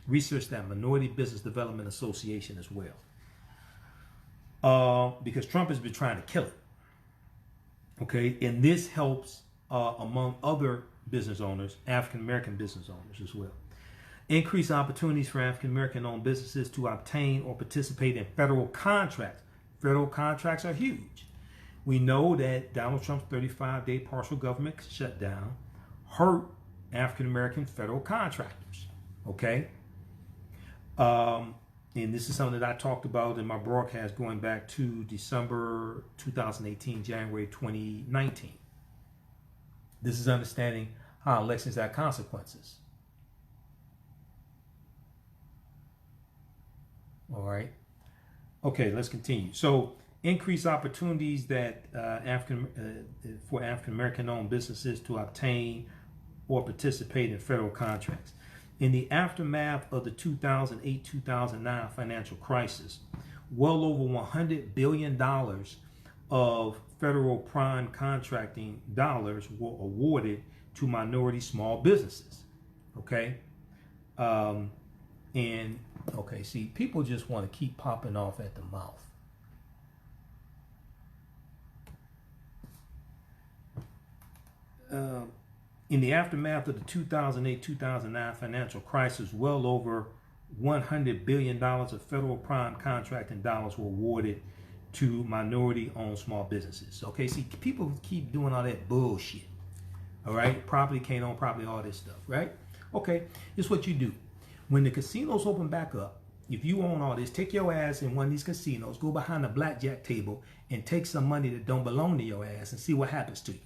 Research that Minority Business Development Association as well. Because Trump has been trying to kill it. Okay, and this helps, among other business owners, African-American business owners as well. Increase opportunities for African-American owned businesses to obtain or participate in federal contracts. Federal contracts are huge. We know that Donald Trump's 35-day partial government shutdown hurt African-American federal contractors. Okay? And this is something that I talked about in my broadcast going back to December 2018, January 2019. This is understanding how elections have consequences. All right. Okay, let's continue. So, increase opportunities that for African-American owned businesses to obtain or participate in federal contracts. In the aftermath of the 2008-2009 financial crisis, well over $100 billion of federal prime contracting dollars were awarded to minority small businesses. Okay? See, people just want to keep popping off at the mouth. In the aftermath of the 2008-2009 financial crisis, well over $100 billion of federal prime contracting dollars were awarded to minority-owned small businesses. Okay, see, people keep doing all that bullshit. All right, property can't own property, all this stuff, right? Okay, it's what you do. When the casinos open back up, if you own all this, take your ass in one of these casinos, go behind the blackjack table, and take some money that don't belong to your ass and see what happens to you.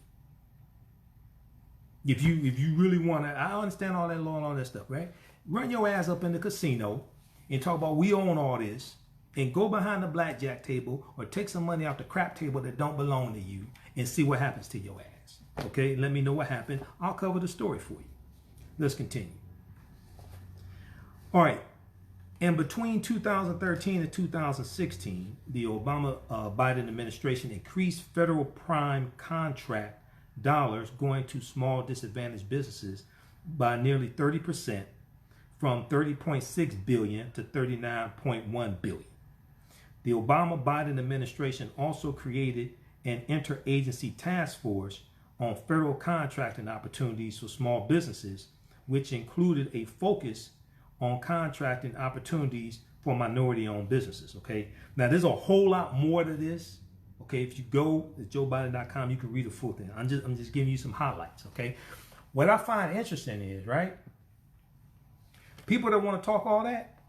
If you really want to, I understand all that law and all that stuff, right? Run your ass up in the casino and talk about we own all this, and go behind the blackjack table or take some money off the crap table that don't belong to you and see what happens to your ass. Okay, let me know what happened. I'll cover the story for you. Let's continue. All right. And between 2013 and 2016, the Obama-Biden administration increased federal prime contract dollars going to small disadvantaged businesses by nearly 30%, from $30.6 billion to $39.1 billion. The Obama-Biden administration also created an interagency task force on federal contracting opportunities for small businesses, which included a focus on contracting opportunities for minority-owned businesses. Okay, now there's a whole lot more to this. Okay, if you go to joebiden.com, you can read the full thing. I'm just giving you some highlights. Okay, what I find interesting is, right, people that want to talk all that,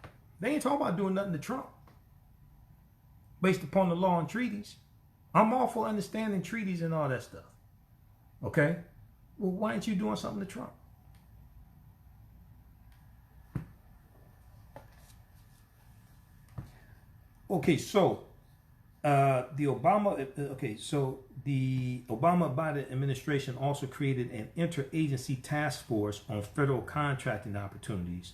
they ain't talking about doing nothing to Trump based upon the law and treaties. I'm all for understanding treaties and all that stuff. Okay, well, why aren't you doing something to Trump? Okay, so the Obama-Biden administration also created an interagency task force on federal contracting opportunities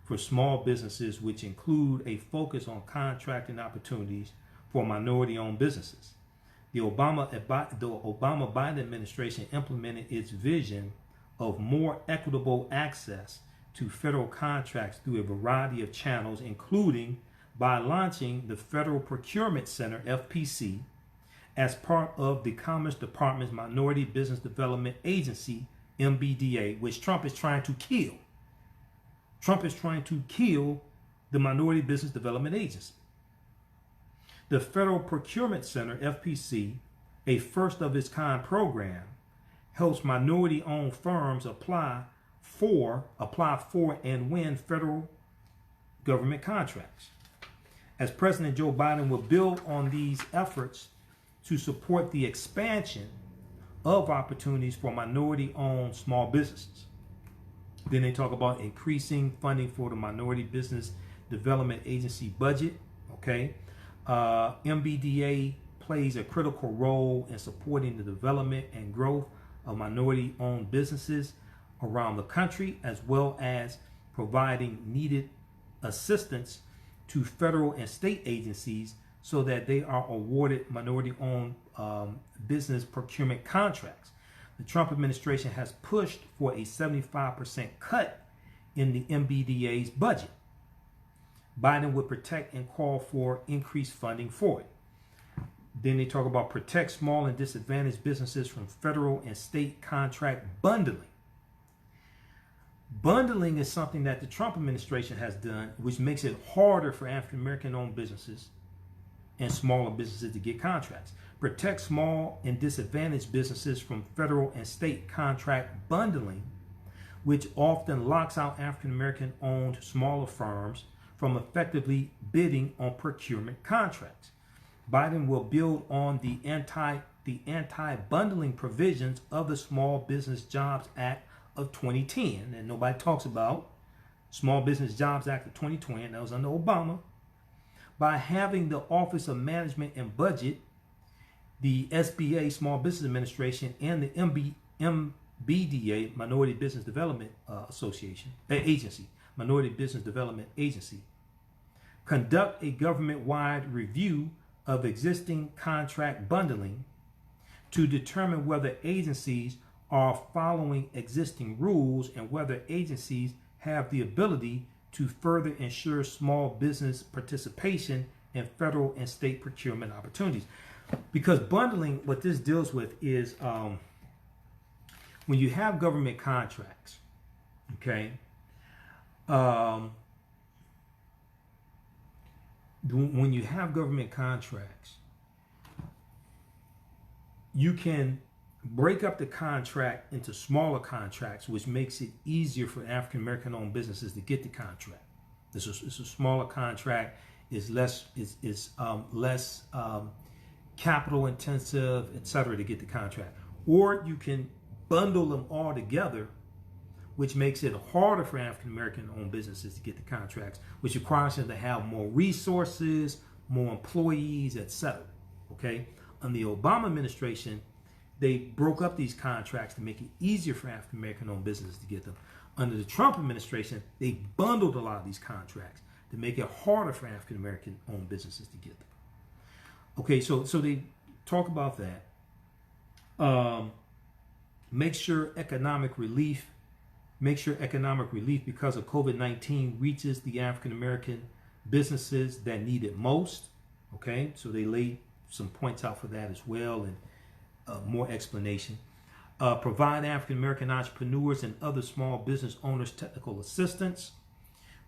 for small businesses, which include a focus on contracting opportunities for minority-owned businesses. The Obama-Biden administration implemented its vision of more equitable access to federal contracts through a variety of channels, including by launching the Federal Procurement Center, FPC, as part of the Commerce Department's Minority Business Development Agency, MBDA, which Trump is trying to kill. Trump is trying to kill the Minority Business Development Agency. The Federal Procurement Center, FPC, a first-of-its-kind program, helps minority-owned firms apply for and win federal government contracts. As President Joe Biden will build on these efforts to support the expansion of opportunities for minority-owned small businesses. Then they talk about increasing funding for the Minority Business Development Agency budget. Okay, MBDA plays a critical role in supporting the development and growth of minority-owned businesses around the country, as well as providing needed assistance to federal and state agencies so that they are awarded minority-owned business procurement contracts. The Trump administration has pushed for a 75% cut in the MBDA's budget. Biden would protect and call for increased funding for it. Then they talk about protect small and disadvantaged businesses from federal and state contract bundling. Bundling is something that the Trump administration has done, which makes it harder for African-American owned businesses and smaller businesses to get contracts. Protect small and disadvantaged businesses from federal and state contract bundling, which often locks out African-American owned smaller firms from effectively bidding on procurement contracts. Biden will build on the anti-bundling provisions of the Small Business Jobs Act of 2010, and nobody talks about Small Business Jobs Act of 2020, and that was under Obama, by having the Office of Management and Budget, the SBA, Small Business Administration, and the MBDA, Minority Business Development Agency, Minority Business Development Agency, conduct a government-wide review of existing contract bundling to determine whether agencies are following existing rules and whether agencies have the ability to further ensure small business participation in federal and state procurement opportunities. Because bundling, what this deals with is when you have government contracts, okay, when you have government contracts, you can break up the contract into smaller contracts, which makes it easier for African-American owned businesses to get the contract. It's a smaller contract, is less capital intensive, etc., to get the contract. Or you can bundle them all together, which makes it harder for African-American owned businesses to get the contracts, which requires them to have more resources, more employees, etc. Okay? Under the Obama administration, they broke up these contracts to make it easier for African-American owned businesses to get them. Under the Trump administration, they bundled a lot of these contracts to make it harder for African-American owned businesses to get them. Okay, so they talk about that. Make sure economic relief because of COVID-19 reaches the African-American businesses that need it most. Okay, so they laid some points out for that as well, and more explanation. Provide African-American entrepreneurs and other small business owners technical assistance.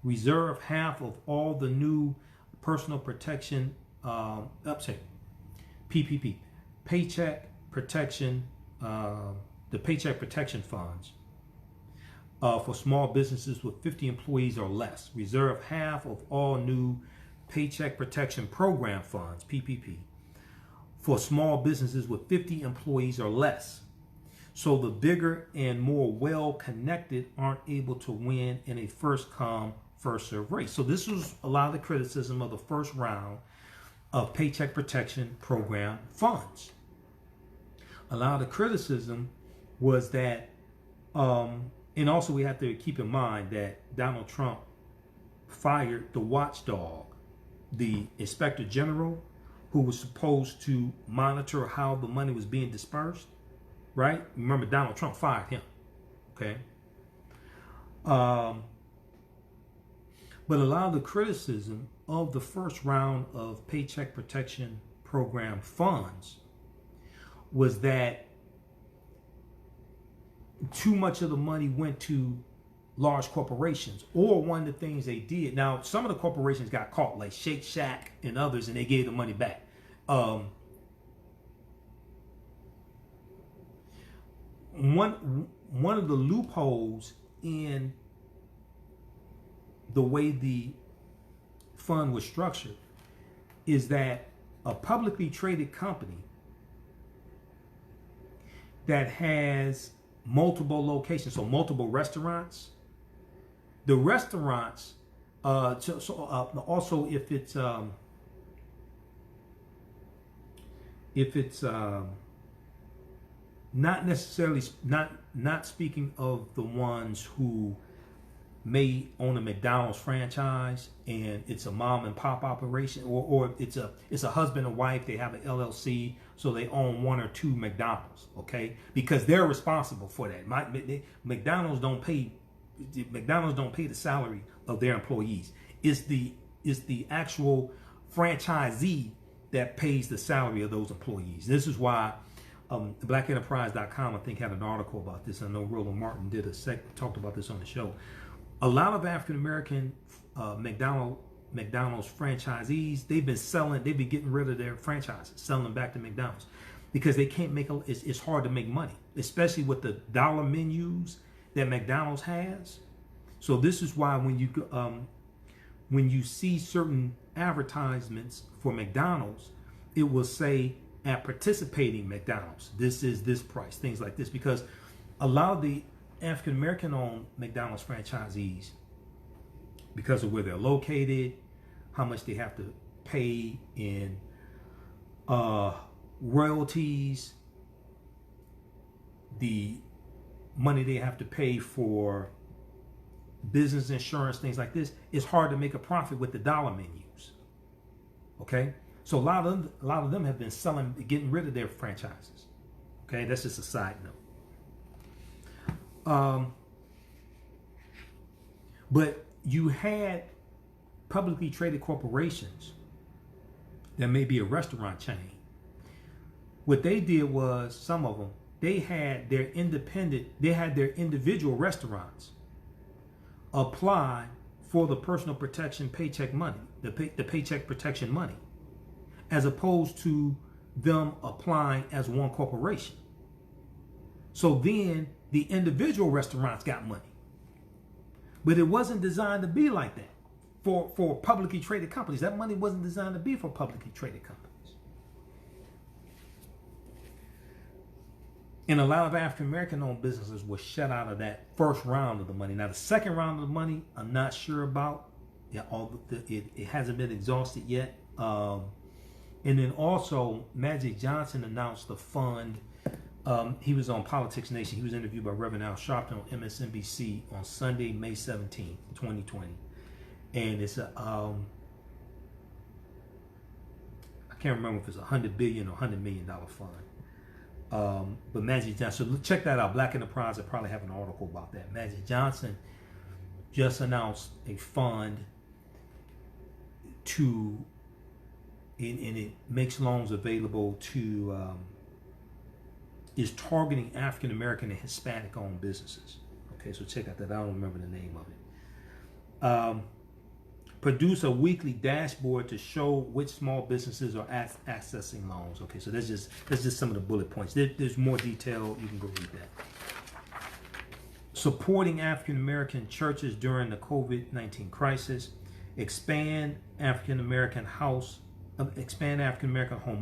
Reserve half of all the new personal protection, PPP, paycheck protection, the paycheck protection funds for small businesses with 50 employees or less. Reserve half of all new paycheck protection program funds, PPP, for small businesses with 50 employees or less. So the bigger and more well-connected aren't able to win in a first-come, first-served race. So this was a lot of the criticism of the first round of Paycheck Protection Program funds. A lot of the criticism was that, and also we have to keep in mind that Donald Trump fired the watchdog, the Inspector General, who was supposed to monitor how the money was being dispersed, right? Remember, Donald Trump fired him, okay? But a lot of the criticism of the first round of Paycheck Protection Program funds was that too much of the money went to large corporations, or one of the things they did. Now, some of the corporations got caught, like Shake Shack and others, and they gave the money back. One of the loopholes in the way the fund was structured is that a publicly traded company that has multiple locations, so multiple restaurants, the restaurants, also if it's if it's not necessarily not speaking of the ones who may own a McDonald's franchise and it's a mom and pop operation, or it's a husband and wife, they have an LLC, so they own one or two McDonald's, okay? Because they're responsible for that. McDonald's don't pay the salary of their employees. It's the actual franchisee that pays the salary of those employees. This is why blackenterprise.com, I think, had an article about this. I know Roland Martin talked about this on the show. A lot of African American McDonald's franchisees, they've been getting rid of their franchises, selling them back to McDonald's, because they can't it's hard to make money, especially with the dollar menus that McDonald's has. So this is why when you see certain advertisements for McDonald's, it will say at participating McDonald's, this is this price, things like this, because a lot of the African American owned McDonald's franchisees, because of where they're located, how much they have to pay in royalties, the money they have to pay for business insurance, things like this, it's hard to make a profit with the dollar menus. Okay, so a lot of them have been getting rid of their franchises. Okay, that's just a side note. But you had publicly traded corporations that may be a restaurant chain. What they did was, some of them, they had their individual restaurants apply for the personal protection paycheck money, the paycheck protection money, as opposed to them applying as one corporation. So then the individual restaurants got money. But it wasn't designed to be like that for publicly traded companies. That money wasn't designed to be for publicly traded companies. And a lot of African American owned businesses were shut out of that first round of the money. Now the second round of the money, I'm not sure about. Yeah, it hasn't been exhausted yet. And then also Magic Johnson announced the fund. He was on Politics Nation. He was interviewed by Reverend Al Sharpton on MSNBC on Sunday, May 17, 2020. And it's I can't remember if it's $100 billion or $100 million fund. But Magic Johnson, so check that out. Black Enterprise will probably have an article about that. Magic Johnson just announced a fund and it makes loans available to, is targeting African American and Hispanic owned businesses. Okay, so check out that. I don't remember the name of it. Produce a weekly dashboard to show which small businesses are accessing loans. Okay, so that's just some of the bullet points. There's more detail. You can go read that. Supporting African American churches during the COVID-19 crisis. Expand African American home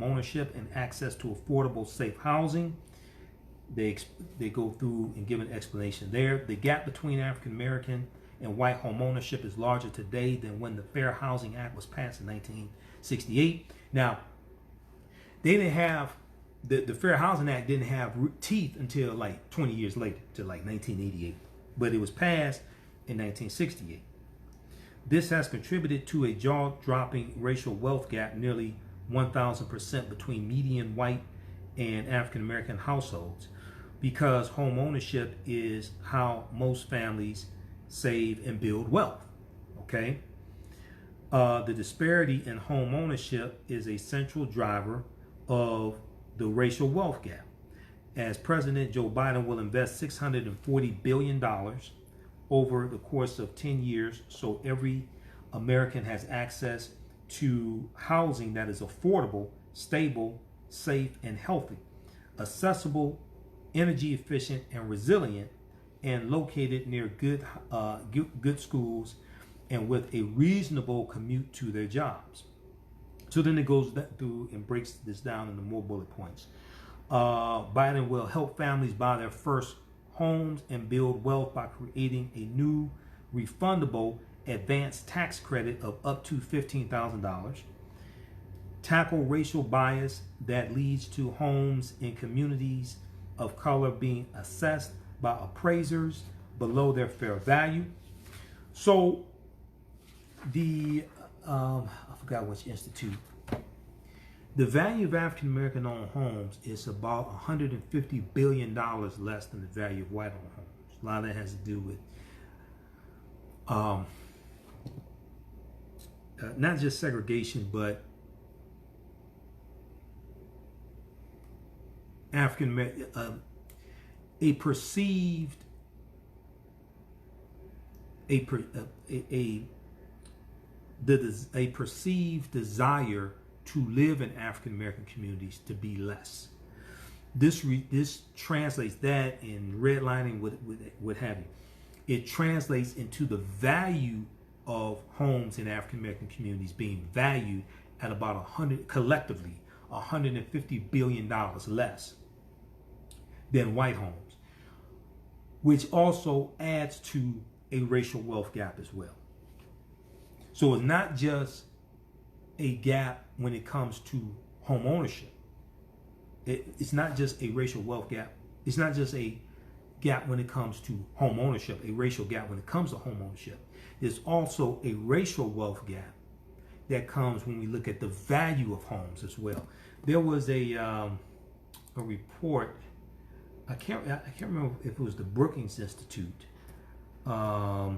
ownership and access to affordable, safe housing. They go through and give an explanation there. The gap between African American and white home ownership is larger today than when the Fair Housing Act was passed in 1968. Now, they didn't have the Fair Housing Act didn't have teeth until like 20 years later, to like 1988, but it was passed in 1968. This has contributed to a jaw-dropping racial wealth gap, nearly 1,000% between median white and African American households, because home ownership is how most families save and build wealth. Okay, the disparity in home ownership is a central driver of the racial wealth gap, as President Joe Biden will invest $640 billion over the course of 10 years, so every American has access to housing that is affordable, stable, safe, and healthy, accessible, energy efficient, and resilient, and located near good schools and with a reasonable commute to their jobs. So then it goes through and breaks this down into more bullet points. Biden will help families buy their first homes and build wealth by creating a new refundable advanced tax credit of up to $15,000. tackle racial bias that leads to homes in communities of color being assessed by appraisers below their fair value. So I forgot which institute. The value of African American owned homes is about $150 billion less than the value of white owned homes. A lot of that has to do with not just segregation, but African American, a perceived desire to live in African American communities to be less. This translates that in redlining, what have you. It translates into the value of homes in African American communities being valued at about collectively $150 billion less than white homes, which also adds to a racial wealth gap as well. So it's not just a gap when it comes to home ownership. It's not just a racial wealth gap. It's not just a gap when it comes to home ownership, a racial gap when it comes to home ownership. There's also a racial wealth gap that comes when we look at the value of homes as well. There was a report. I can't remember if it was the Brookings Institute that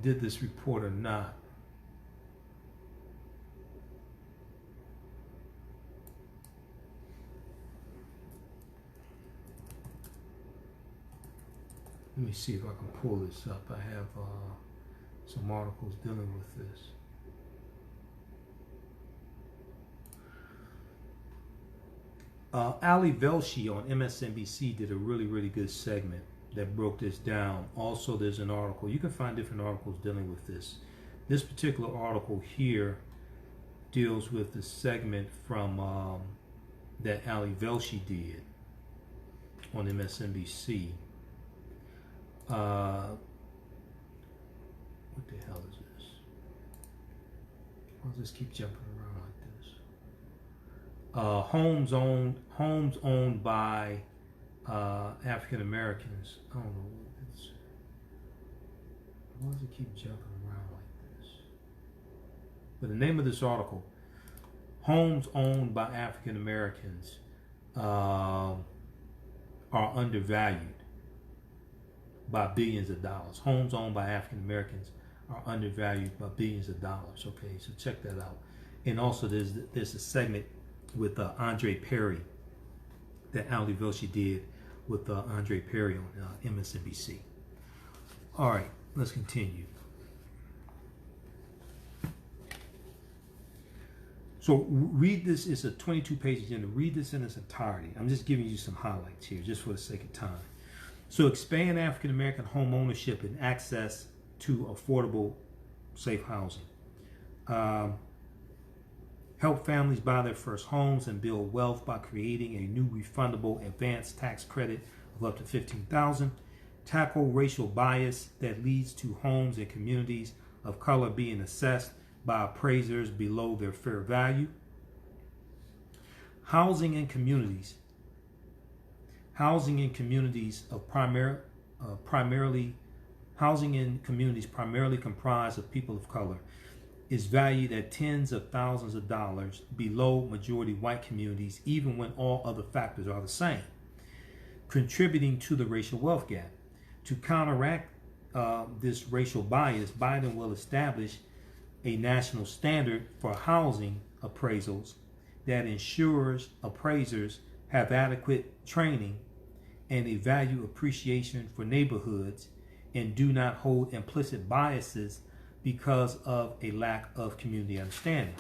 did this report or not. Let me see if I can pull this up. I have some articles dealing with this. Ali Velshi on MSNBC did a really good segment that broke this down. Also, there's an article. You can find different articles dealing with this. This particular article here deals with the segment from that Ali Velshi did on MSNBC. What the hell is this? I'll just keep jumping around like this. Homes owned by African Americans. I don't know what it's. Why does it keep jumping around like this? But the name of this article: homes owned by African Americans are undervalued by billions of dollars. Homes owned by African Americans are undervalued by billions of dollars. Okay, so check that out. And also there's a segment with Andre Perry that Ali Velshi did with Andre Perry on MSNBC. All right, let's continue. So read this. It's a 22-page agenda. Read this in its entirety. I'm just giving you some highlights here just for the sake of time. So expand African American home ownership and access to affordable, safe housing. Help families buy their first homes and build wealth by creating a new refundable advanced tax credit of up to $15,000. Tackle racial bias that leads to homes in communities of color being assessed by appraisers below their fair value. Housing in communities primarily comprised of people of color is valued at tens of thousands of dollars below majority white communities, even when all other factors are the same, contributing to the racial wealth gap. To counteract this racial bias, Biden will establish a national standard for housing appraisals that ensures appraisers have adequate training and a value appreciation for neighborhoods and do not hold implicit biases because of a lack of community understanding.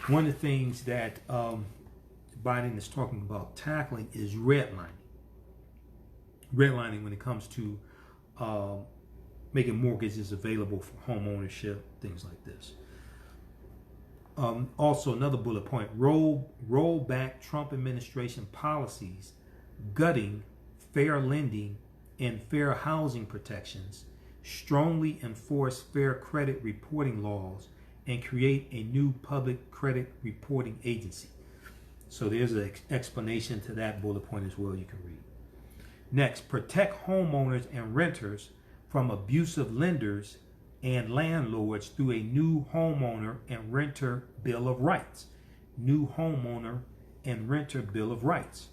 One of the things that Biden is talking about tackling is redlining. Redlining when it comes to making mortgages available for home ownership, things like this. Also, another bullet point, roll back Trump administration policies gutting fair lending and fair housing protections, strongly enforce fair credit reporting laws, and create a new public credit reporting agency. So there's an explanation to that bullet point as well you can read. Next, protect homeowners and renters from abusive lenders and landlords through a new homeowner and renter bill of rights. New homeowner and renter bill of rights.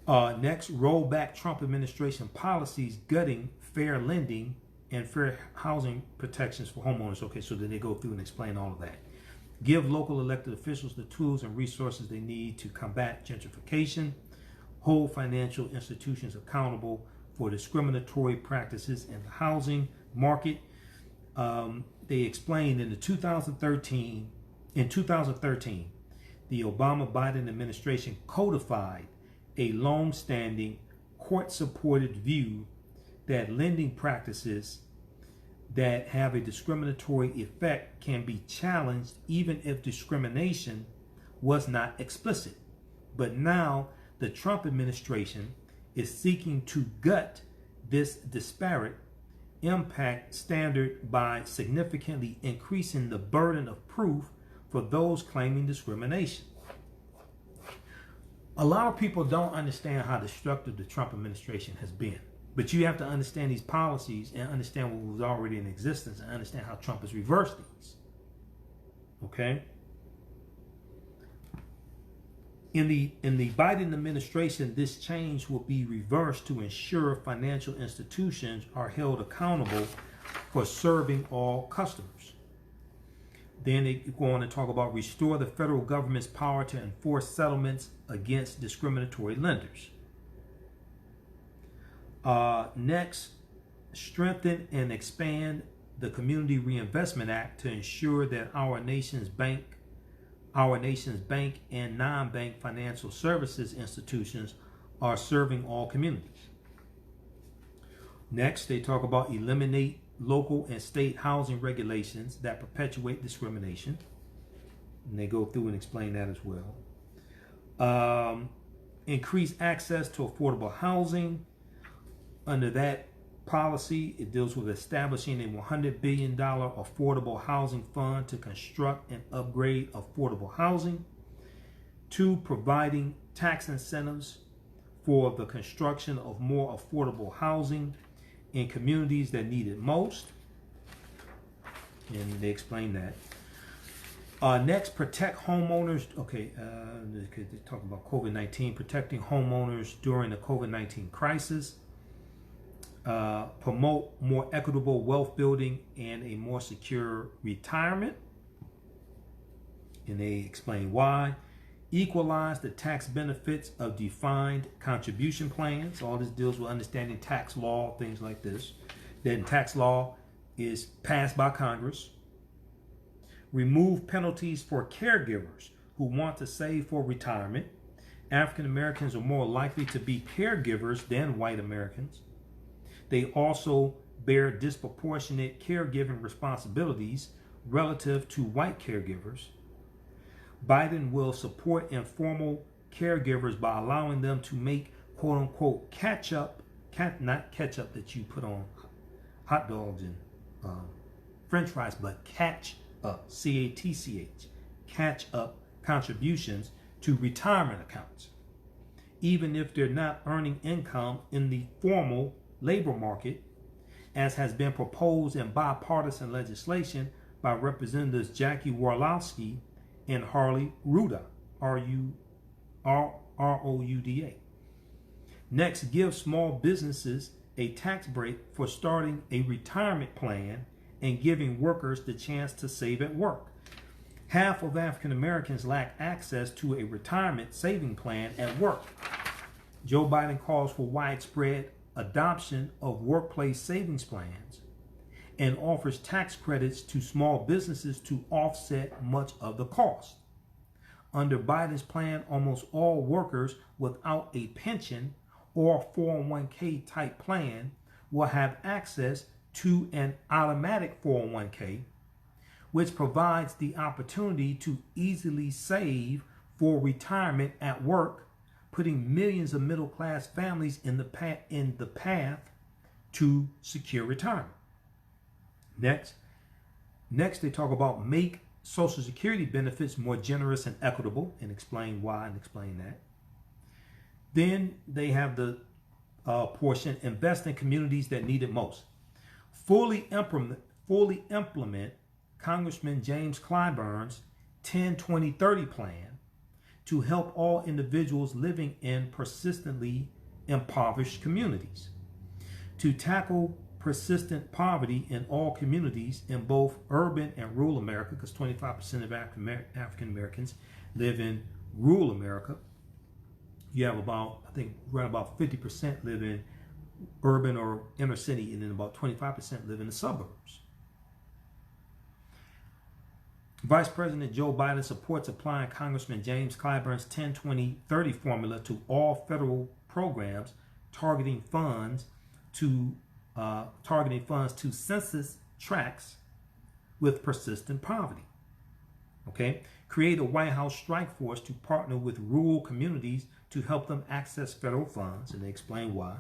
Next, roll back Trump administration policies gutting fair lending and fair housing protections for homeowners. Okay, so then they go through and explain all of that. Give local elected officials the tools and resources they need to combat gentrification. Hold financial institutions accountable for discriminatory practices in the housing market. They explained in 2013, the Obama-Biden administration codified a long-standing court-supported view that lending practices that have a discriminatory effect can be challenged even if discrimination was not explicit. But now the Trump administration is seeking to gut this disparate impact standard by significantly increasing the burden of proof for those claiming discrimination. A lot of people don't understand how destructive the Trump administration has been. But you have to understand these policies and understand what was already in existence and understand how Trump has reversed these. Okay? In the Biden administration, this change will be reversed to ensure financial institutions are held accountable for serving all customers. Then they go on to talk about restore the federal government's power to enforce settlements against discriminatory lenders. Next, strengthen and expand the Community Reinvestment Act to ensure that our nation's bank and non-bank financial services institutions are serving all communities. Next, they talk about eliminate local and state housing regulations that perpetuate discrimination. And they go through and explain that as well. Increase access to affordable housing. Under that policy, it deals with establishing a $100 billion affordable housing fund to construct and upgrade affordable housing. 2, providing tax incentives for the construction of more affordable housing in communities that need it most. And they explain that. Next, protect homeowners. Okay, they talk about COVID-19, protecting homeowners during the COVID-19 crisis. Promote more equitable wealth building and a more secure retirement. And they explain why. Equalize the tax benefits of defined contribution plans. All this deals with understanding tax law, things like this. Then tax law is passed by Congress. Remove penalties for caregivers who want to save for retirement. African Americans are more likely to be caregivers than white Americans. They also bear disproportionate caregiving responsibilities relative to white caregivers. Biden will support informal caregivers by allowing them to make quote unquote not ketchup that you put on hot dogs and French fries, but catch up, CATCH, catch up contributions to retirement accounts, even if they're not earning income in the formal labor market, as has been proposed in bipartisan legislation by Representatives Jackie Warlowski and Harley Rouda, R-O-U-D-A. Next, give small businesses a tax break for starting a retirement plan and giving workers the chance to save at work. Half of African Americans lack access to a retirement saving plan at work. Joe Biden calls for widespread adoption of workplace savings plans and offers tax credits to small businesses to offset much of the cost. Under Biden's plan, almost all workers without a pension or 401k type plan will have access to an automatic 401k, which provides the opportunity to easily save for retirement at work, putting millions of middle-class families in the path to secure retirement. Next, Next, they talk about make Social Security benefits more generous and equitable, and explain why and explain that. Then they have the portion, invest in communities that need it most. Fully implement Congressman James Clyburn's 10-20-30 plan to help all individuals living in persistently impoverished communities. To tackle persistent poverty in all communities in both urban and rural America, because 25% of African Americans live in rural America. You have about, I think, right about 50% live in urban or inner city, and then about 25% live in the suburbs. Vice President Joe Biden supports applying Congressman James Clyburn's 10-20-30 formula to all federal programs targeting funds to census tracts with persistent poverty. Okay, create a White House strike force to partner with rural communities to help them access federal funds, and they explain why.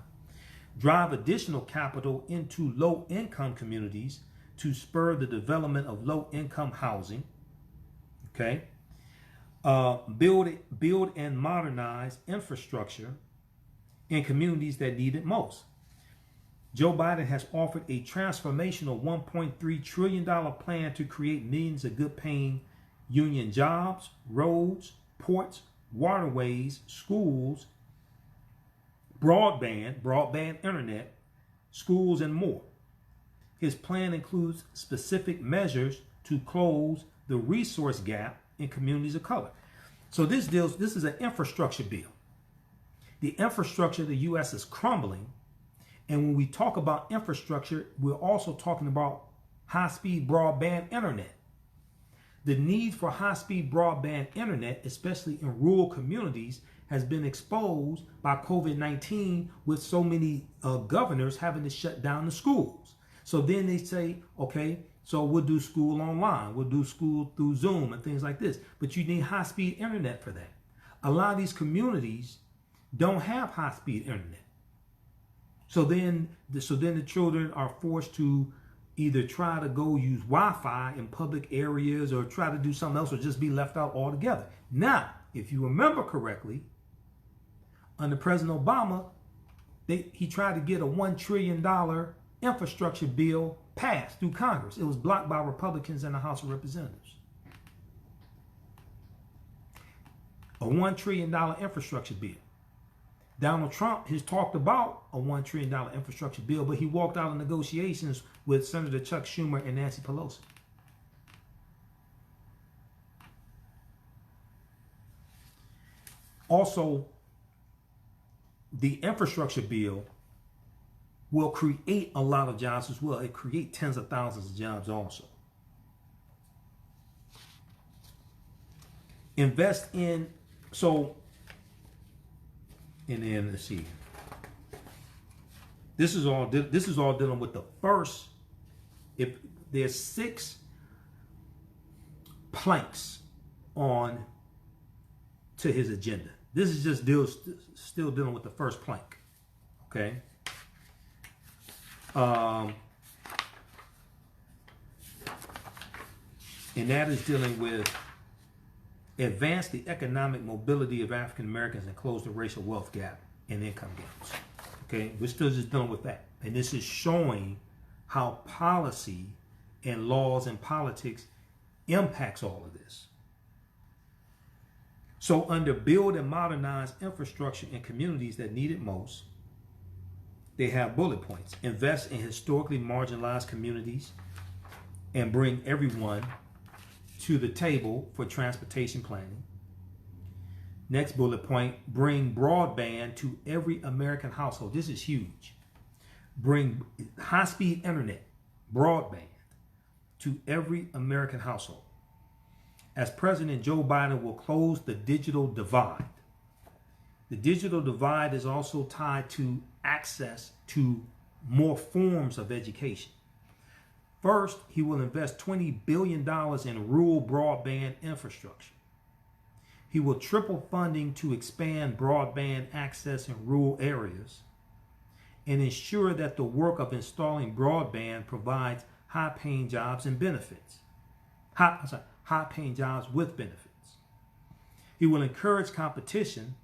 Drive additional capital into low-income communities to spur the development of low-income housing. Okay, build and modernize infrastructure in communities that need it most. Joe Biden has offered a transformational $1.3 trillion plan to create millions of good-paying union jobs, roads, ports, waterways, schools, broadband internet, schools, and more. His plan includes specific measures to close the resource gap in communities of color. So this is an infrastructure bill. The infrastructure of the U.S. is crumbling. And when we talk about infrastructure, we're also talking about high-speed broadband internet. The need for high-speed broadband internet, especially in rural communities, has been exposed by COVID-19, with so many governors having to shut down the schools. So then they say, okay, so we'll do school online. We'll do school through Zoom and things like this. But you need high-speed internet for that. A lot of these communities don't have high-speed internet. So then the children are forced to either try to go use Wi-Fi in public areas or try to do something else, or just be left out altogether. Now, if you remember correctly, under President Obama, he tried to get a $1 trillion infrastructure bill passed through Congress. It was blocked by Republicans in the House of Representatives. A $1 trillion infrastructure bill. Donald Trump has talked about a $1 trillion infrastructure bill, but he walked out of negotiations with Senator Chuck Schumer and Nancy Pelosi. Also, the infrastructure bill will create a lot of jobs as well. It creates tens of thousands of jobs also. Invest in, and then let's see. This is all dealing with the first. If there's 6 planks on to his agenda, this is just still dealing with the first plank. Okay. And that is dealing with advance the economic mobility of African Americans and close the racial wealth gap and income gaps. Okay, we're still just dealing with that. And this is showing how policy and laws and politics impacts all of this. So under build and modernize infrastructure in communities that need it most, they have bullet points. Invest in historically marginalized communities and bring everyone to the table for transportation planning. Next bullet point, bring broadband to every American household. This is huge. Bring high-speed internet, broadband, to every American household. As President Joe Biden will close the digital divide. The digital divide is also tied to access to more forms of education. First, he will invest $20 billion in rural broadband infrastructure. He will triple funding to expand broadband access in rural areas and ensure that the work of installing broadband provides high-paying jobs and benefits. High-paying jobs with benefits. He will encourage competition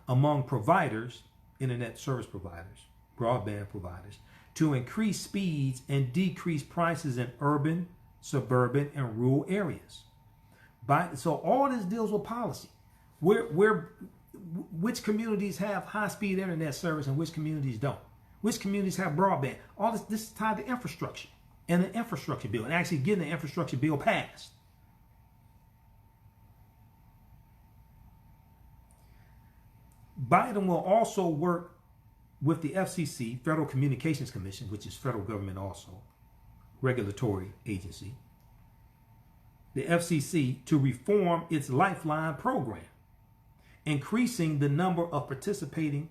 among providers, internet service providers, broadband providers, to increase speeds and decrease prices in urban, suburban, and rural areas. So all this deals with policy. Which communities have high-speed internet service and which communities don't? Which communities have broadband? All this is tied to infrastructure and the infrastructure bill, and actually getting the infrastructure bill passed. Biden will also work with the FCC, Federal Communications Commission, which is federal government also, regulatory agency, the FCC, to reform its Lifeline program, increasing the number of participating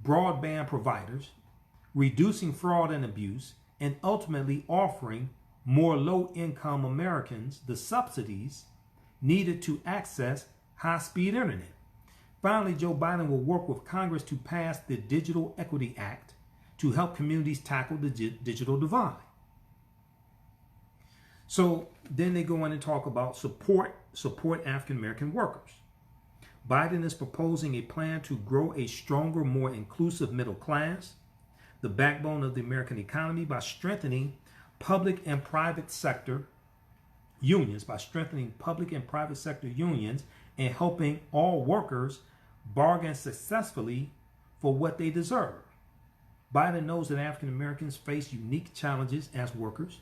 broadband providers, reducing fraud and abuse, and ultimately offering more low-income Americans the subsidies needed to access high-speed internet. Finally, Joe Biden will work with Congress to pass the Digital Equity Act to help communities tackle the digital divide. So then they go in and talk about support African American workers. Biden is proposing a plan to grow a stronger, more inclusive middle class, the backbone of the American economy, by strengthening public and private sector unions, and helping all workers bargain successfully for what they deserve. Biden knows that African Americans face unique challenges as workers.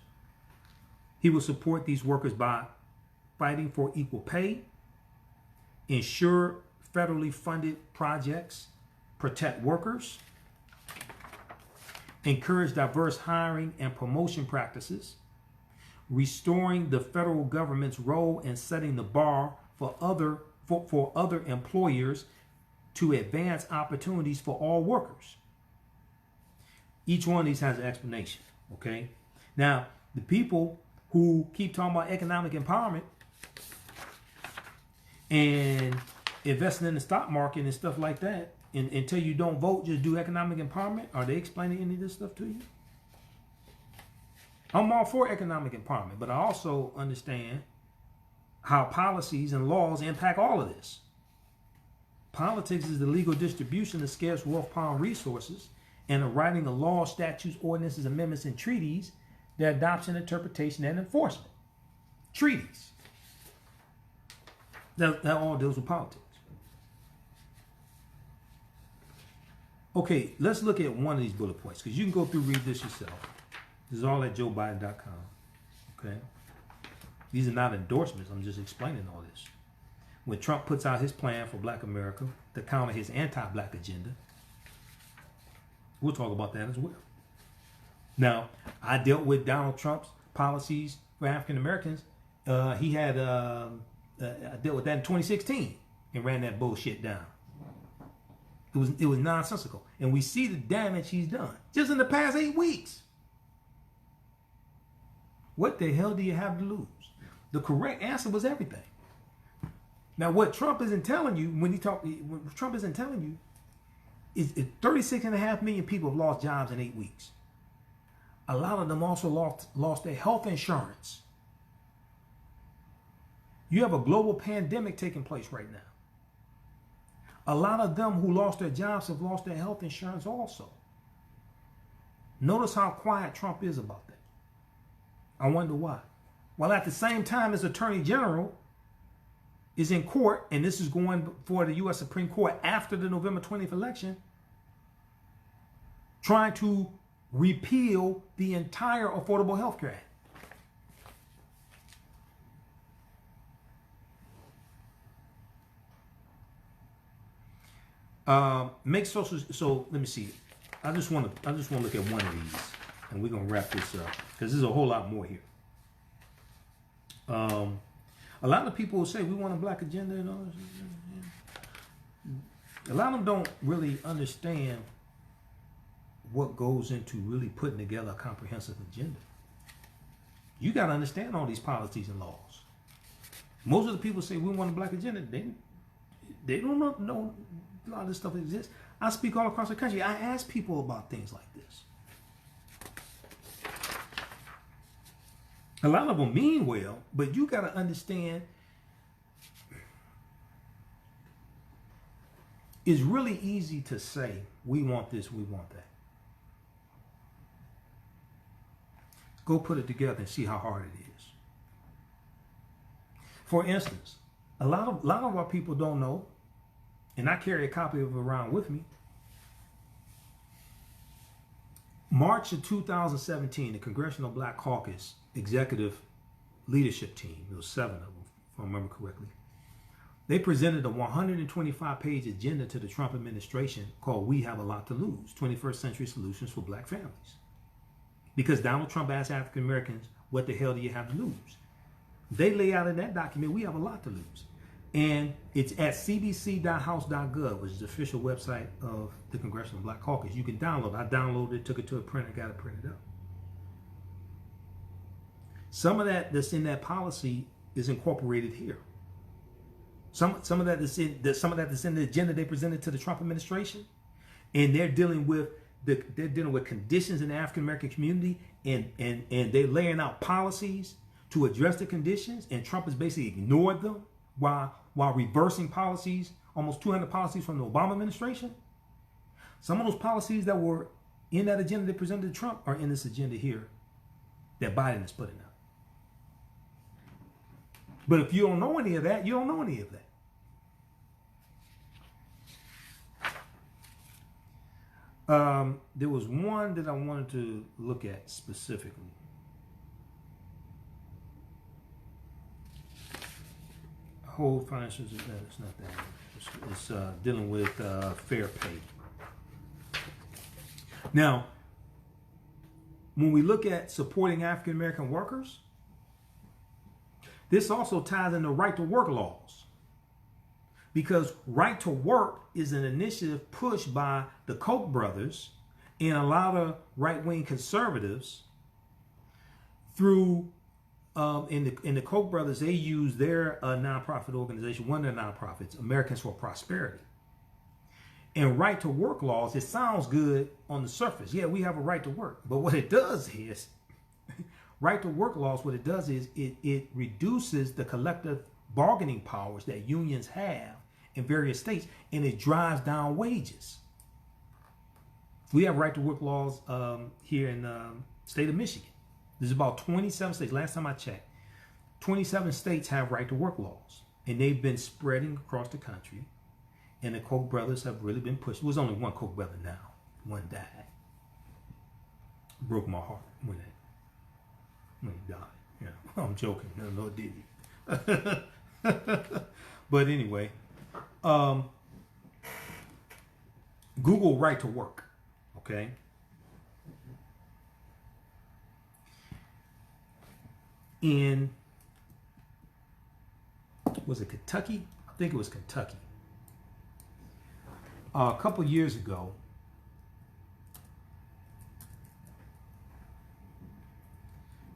He will support these workers by fighting for equal pay, ensure federally funded projects protect workers, encourage diverse hiring and promotion practices, restoring the federal government's role in setting the bar for other employers to advance opportunities for all workers. Each one of these has an explanation, okay? Now, the people who keep talking about economic empowerment and investing in the stock market and stuff like that, and until you don't vote, just do economic empowerment, are they explaining any of this stuff to you? I'm all for economic empowerment, but I also understand how policies and laws impact all of this. Politics is the legal distribution of scarce wealth, power, and resources, and the writing of laws, statutes, ordinances, amendments, and treaties, their adoption, interpretation, and enforcement. Treaties. That all deals with politics. Okay, let's look at one of these bullet points, because you can go through, read this yourself. This is all at joebiden.com. Okay? These are not endorsements. I'm just explaining all this. When Trump puts out his plan for Black America to counter his anti-Black agenda, we'll talk about that as well. Now, I dealt with Donald Trump's policies for African Americans. I dealt with that in 2016 and ran that bullshit down. It was nonsensical. And we see the damage he's done just in the past 8 weeks. What the hell do you have to lose? The correct answer was everything. Now, what Trump isn't telling you is 36.5 million people have lost jobs in 8 weeks. A lot of them also lost their health insurance. You have a global pandemic taking place right now. A lot of them who lost their jobs have lost their health insurance also. Notice how quiet Trump is about that. I wonder why. While at the same time, his Attorney General is in court, and this is going for the U.S. Supreme Court after the November 20th election, trying to repeal the entire Affordable Health Care Act. So let me see. I just want to look at one of these, and we're gonna wrap this up because there's a whole lot more here. A lot of people will say we want a Black agenda and all this. A lot of them don't really understand what goes into really putting together a comprehensive agenda. You got to understand all these policies and laws. Most of the people say we want a Black agenda. They don't know a lot of this stuff exists. I speak all across the country. I ask people about things like this. A lot of them mean well, but you got to understand it's really easy to say, we want this, we want that. Go put it together and see how hard it is. For instance, a lot of our people don't know, and I carry a copy of it around with me. March of 2017, the Congressional Black Caucus executive leadership team, there was 7 of them, if I remember correctly, they presented a 125-page agenda to the Trump administration called We Have a Lot to Lose, 21st Century Solutions for Black Families. Because Donald Trump asked African Americans, what the hell do you have to lose? They lay out in that document, we have a lot to lose. And it's at cbc.house.gov, which is the official website of the Congressional Black Caucus. You can download it. I downloaded it, took it to a printer, got it printed up. Some of that that's in that policy is incorporated here. Some of that that's in the agenda they presented to the Trump administration, and they're dealing with conditions in the African American community, and they're laying out policies to address the conditions, and Trump has basically ignored them while reversing policies, almost 200 policies from the Obama administration. Some of those policies that were in that agenda they presented to Trump are in this agenda here that Biden is putting out. But if you don't know any of that, you don't know any of that. There was one that I wanted to look at specifically. Whole financial, it's not that. It's dealing with fair pay. Now, when we look at supporting African American workers, this also ties into right to work laws, because right to work is an initiative pushed by the Koch brothers and a lot of right-wing conservatives through in the Koch brothers. They use their nonprofit organization, one of their nonprofits, Americans for Prosperity. And right to work laws, it sounds good on the surface. Yeah, we have a right to work. But what it does is, right to work laws, what it does is it reduces the collective bargaining powers that unions have in various states, and it drives down wages. We have right to work laws here in the state of Michigan. There's about 27 states. Last time I checked, 27 states have right to work laws, and they've been spreading across the country. And the Koch brothers have really been pushed. There's only one Koch brother now. One died. Broke my heart when he died. Yeah, I'm joking. No, did he? But anyway, Google right to work. Okay. In, was it Kentucky? I think it was Kentucky. A couple years ago,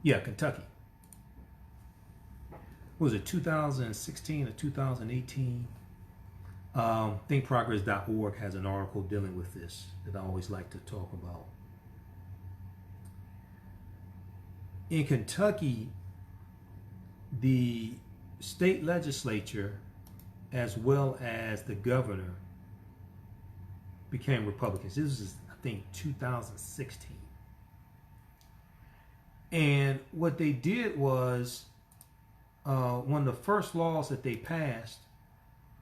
yeah, Kentucky. Was it 2016 or 2018? ThinkProgress.org has an article dealing with this that I always like to talk about. In Kentucky, the state legislature, as well as the governor, became Republicans. This is, I think, 2016. And what they did was, one of the first laws that they passed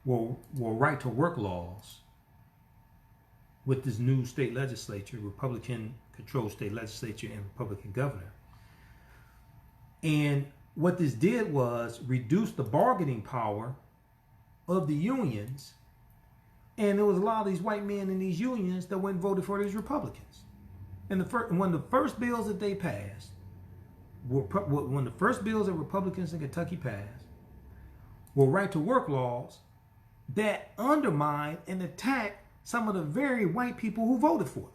were right to work laws with this new state legislature, Republican-controlled state legislature and Republican governor. And what this did was reduce the bargaining power of the unions. And there was a lot of these white men in these unions that went and voted for these Republicans. And one of the first bills that they passed, one of the first bills that Republicans in Kentucky passed, were right to work laws that undermined and attacked some of the very white people who voted for them.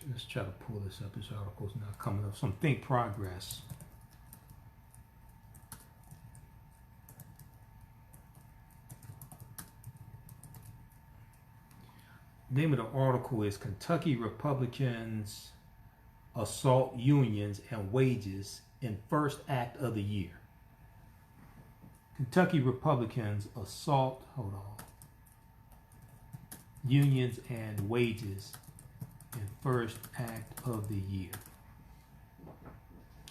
Let's try to pull this up. This article's not coming up. Some Think Progress. name of the article is Kentucky Republicans Assault Unions and Wages in First Act of the Year. Kentucky Republicans assault, unions and wages in First Act of the Year.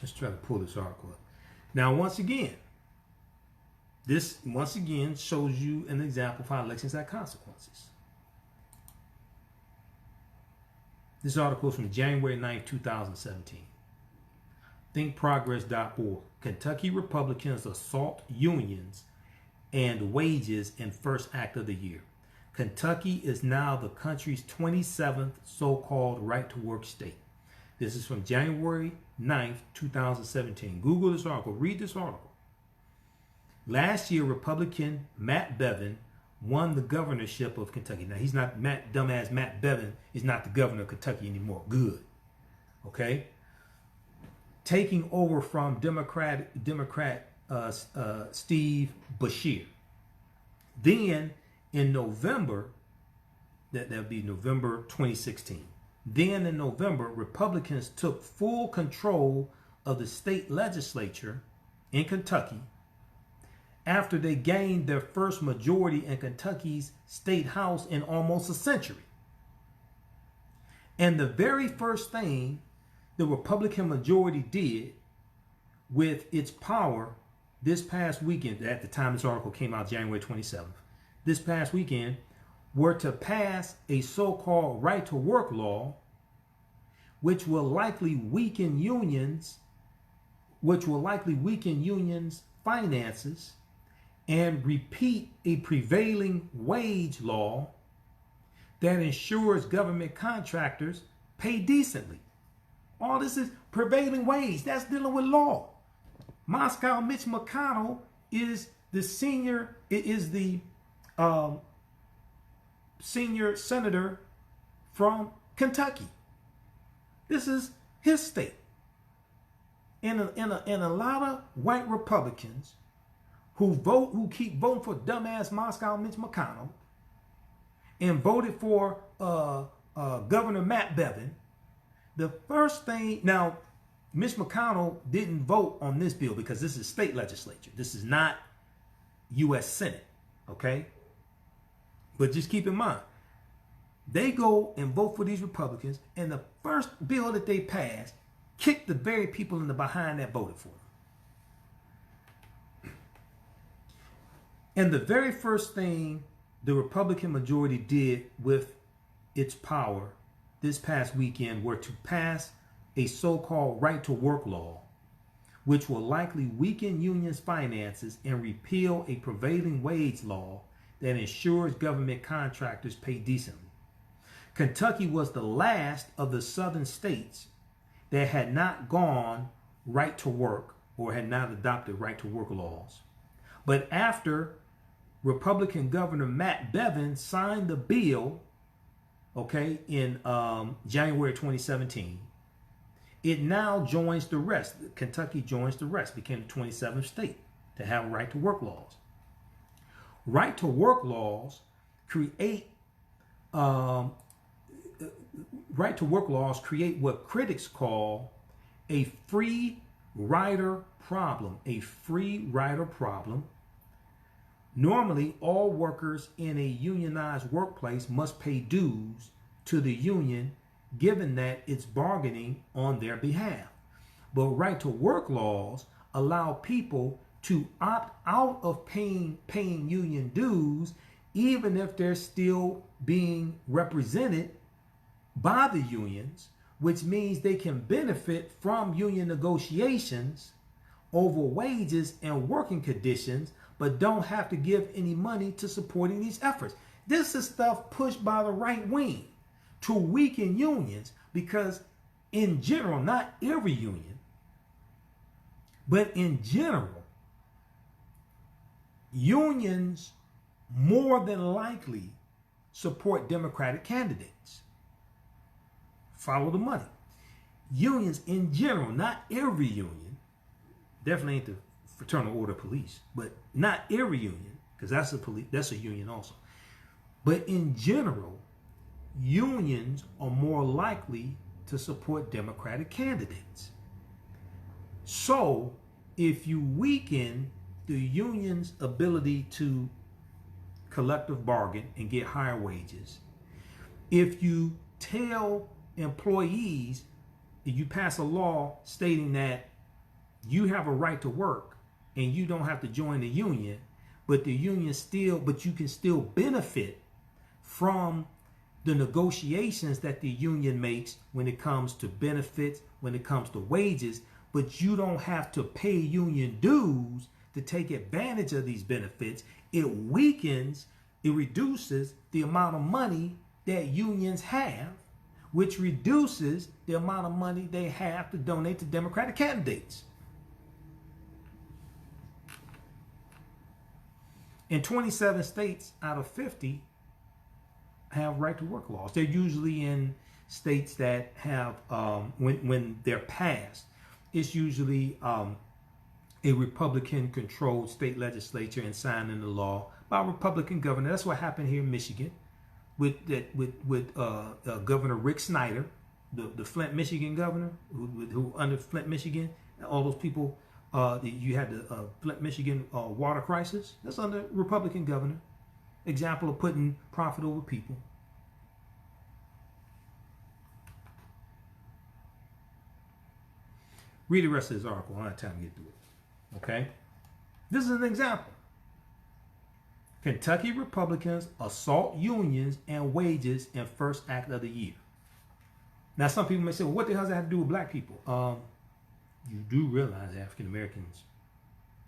Let's try to pull this article up. Now, once again, this shows you an example of how elections have consequences. This article is from January 9, 2017. ThinkProgress.org. Kentucky Republicans assault unions and wages in First Act of the Year. Kentucky is now the country's 27th so-called right-to-work state. This is from January 9th, 2017. Google this article. Read this article. Last year, Republican Matt Bevin won the governorship of Kentucky. Now, he's not dumbass Matt Bevin is not the governor of Kentucky anymore. Good. Okay? Taking over from Democrat Steve Beshear. Then, in November, that would be November 2016. Then in November, Republicans took full control of the state legislature in Kentucky after they gained their first majority in Kentucky's state house in almost a century. And the very first thing the Republican majority did with its power this past weekend, at the time this article came out, January 27th, this past weekend, were to pass a so-called right-to-work law, which will likely weaken unions, finances, and repeat a prevailing wage law that ensures government contractors pay decently. All this is prevailing wage. That's dealing with law. Moscow Mitch McConnell is the senior senator from Kentucky. This is his state. And a lot of white Republicans who keep voting for dumbass Moscow Mitch McConnell and voted for Governor Matt Bevin. The first thing, now, Mitch McConnell didn't vote on this bill because this is state legislature. This is not U.S. Senate, okay? But just keep in mind, they go and vote for these Republicans, and the first bill that they pass kicked the very people in the behind that voted for them. And the very first thing the Republican majority did with its power this past weekend were to pass a so-called right-to-work law, which will likely weaken unions' finances and repeal a prevailing wage law that ensures government contractors pay decently. Kentucky was the last of the southern states that had not gone right to work or had not adopted right to work laws. But after Republican Governor Matt Bevin signed the bill, okay, in January 2017, it now joins the rest. Kentucky joins the rest, became the 27th state to have right to work laws. Right to work laws create what critics call a free rider problem. A free rider problem. Normally, all workers in a unionized workplace must pay dues to the union, given that it's bargaining on their behalf. But right to work laws allow people to opt out of paying union dues, even if they're still being represented by the unions, which means they can benefit from union negotiations over wages and working conditions, but don't have to give any money to supporting these efforts. This is stuff pushed by the right wing to weaken unions because, in general, not every union, but in general, unions more than likely support Democratic candidates. Follow the money. Unions in general, not every union, definitely ain't the Fraternal Order of Police, but not every union, because that's a union also. But in general, unions are more likely to support Democratic candidates. So if you weaken the union's ability to collective bargain and get higher wages, if you tell employees, if you pass a law stating that you have a right to work and you don't have to join the union, but you can still benefit from the negotiations that the union makes when it comes to benefits, when it comes to wages, but you don't have to pay union dues to take advantage of these benefits. It reduces the amount of money that unions have, which reduces the amount of money they have to donate to Democratic candidates. In 27 states out of 50 have right to work laws. They're usually in states that have, when they're passed, it's usually a Republican controlled state legislature and signed into law by a Republican governor. That's what happened here in Michigan with Governor Rick Snyder, the Flint, Michigan governor, who under Flint, Michigan, all those people, you had the Flint, Michigan water crisis. That's under Republican governor. Example of putting profit over people. Read the rest of this article. I don't have time to get through it. Okay? This is an example. Kentucky Republicans assault unions and wages in first act of the year. Now, some people may say, well, what the hell does that have to do with black people? You do realize African Americans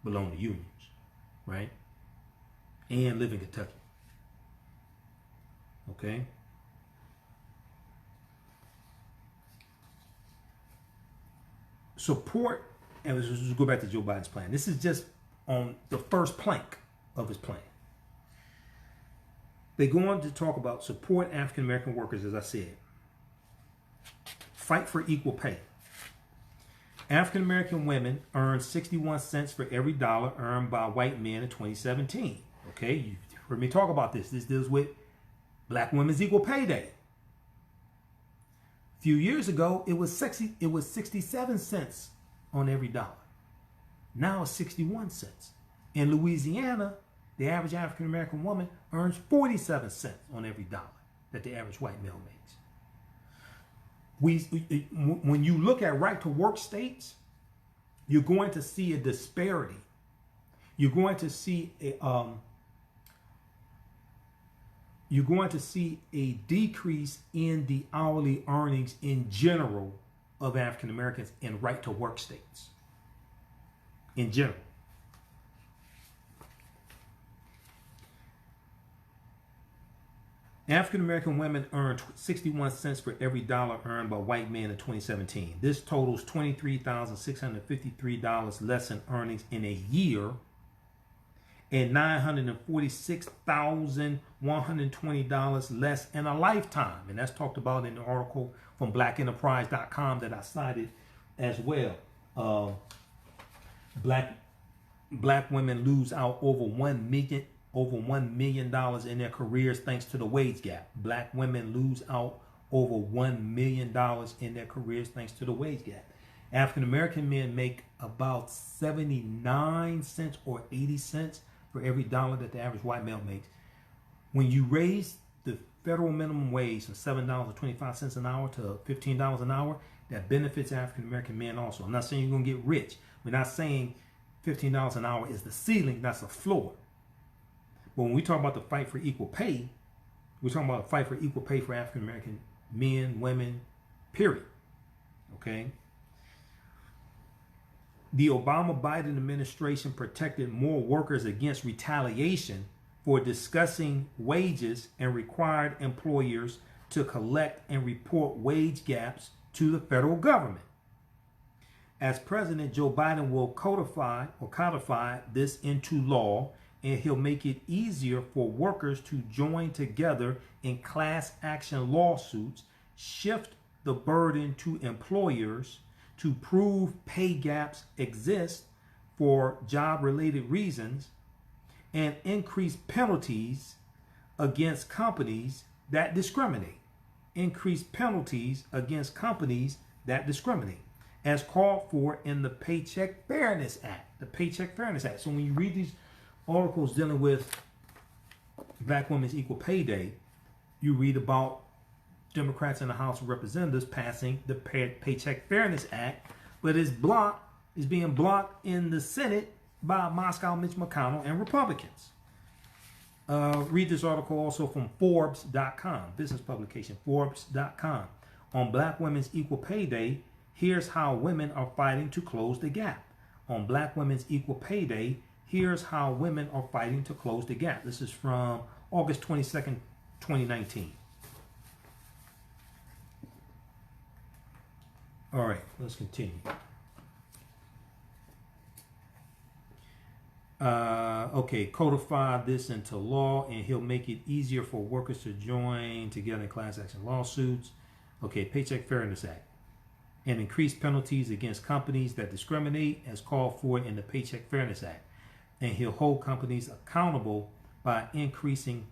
belong to unions, right? And live in Kentucky. Okay? Support, and let's just go back to Joe Biden's plan. This is just on the first plank of his plan. They go on to talk about support African American workers, as I said. Fight for equal pay. African American women earned 61 cents for every dollar earned by white men in 2017. Okay, you heard me talk about this. This deals with Black Women's Equal Pay Day. A few years ago, it was 67 cents on every dollar. Now it's 61 cents. In Louisiana, the average African American woman earns 47 cents on every dollar that the average white male makes. When you look at right to work states, you're going to see a disparity. You're going to see a decrease in the hourly earnings in general of African Americans in right to work states. In general. African American women earned 61 cents for every dollar earned by white men in 2017. This totals $23,653 less in earnings in a year and $946,120 less in a lifetime. And that's talked about in the article from blackenterprise.com that I cited as well. Black women lose out over $1 million in their careers thanks to the wage gap. Black women lose out over $1 million in their careers thanks to the wage gap. African American men make about 79 cents or 80 cents for every dollar that the average white male makes. When you raise the federal minimum wage from $7.25 an hour to $15 an hour, that benefits African American men also. I'm not saying you're going to get rich. We're not saying $15 an hour is the ceiling, that's a floor. But when we talk about the fight for equal pay, we're talking about a fight for equal pay for African American men, women, period. Okay? The Obama-Biden administration protected more workers against retaliation for discussing wages and required employers to collect and report wage gaps to the federal government. As president, Joe Biden will codify this into law, and he'll make it easier for workers to join together in class action lawsuits, shift the burden to employers to prove pay gaps exist for job-related reasons, and increase penalties against companies that discriminate. increase penalties against companies that discriminate, as called for in the Paycheck Fairness Act. The Paycheck Fairness Act. So when you read these articles dealing with Black Women's Equal Pay Day, you read about Democrats in the House of Representatives passing the Paycheck Fairness Act, but it's being blocked in the Senate by Moscow Mitch McConnell and Republicans. Read this article also from Forbes.com, business publication, Forbes.com. On Black Women's Equal Pay Day, here's how women are fighting to close the gap. On Black Women's Equal Pay Day, here's how women are fighting to close the gap. This is from August 22nd, 2019. All right, let's continue. Okay, codify this into law, and he'll make it easier for workers to join together in class action lawsuits. Okay, Paycheck Fairness Act, and increase penalties against companies that discriminate, as called for in the Paycheck Fairness Act. And he'll hold companies accountable by increasing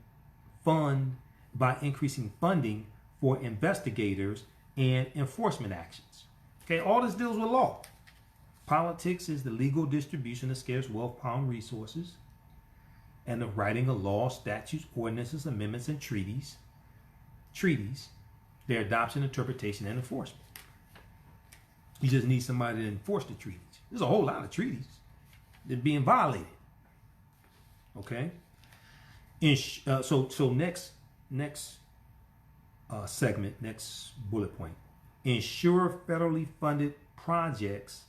funding for investigators and enforcement actions. Okay, all this deals with law. Politics is the legal distribution of scarce wealth, power, and resources, and the writing of laws, statutes, ordinances, amendments, and treaties, their adoption, interpretation, and enforcement. You just need somebody to enforce the treaties. There's a whole lot of treaties that are being violated. Okay. So next segment, next bullet point. Ensure federally funded projects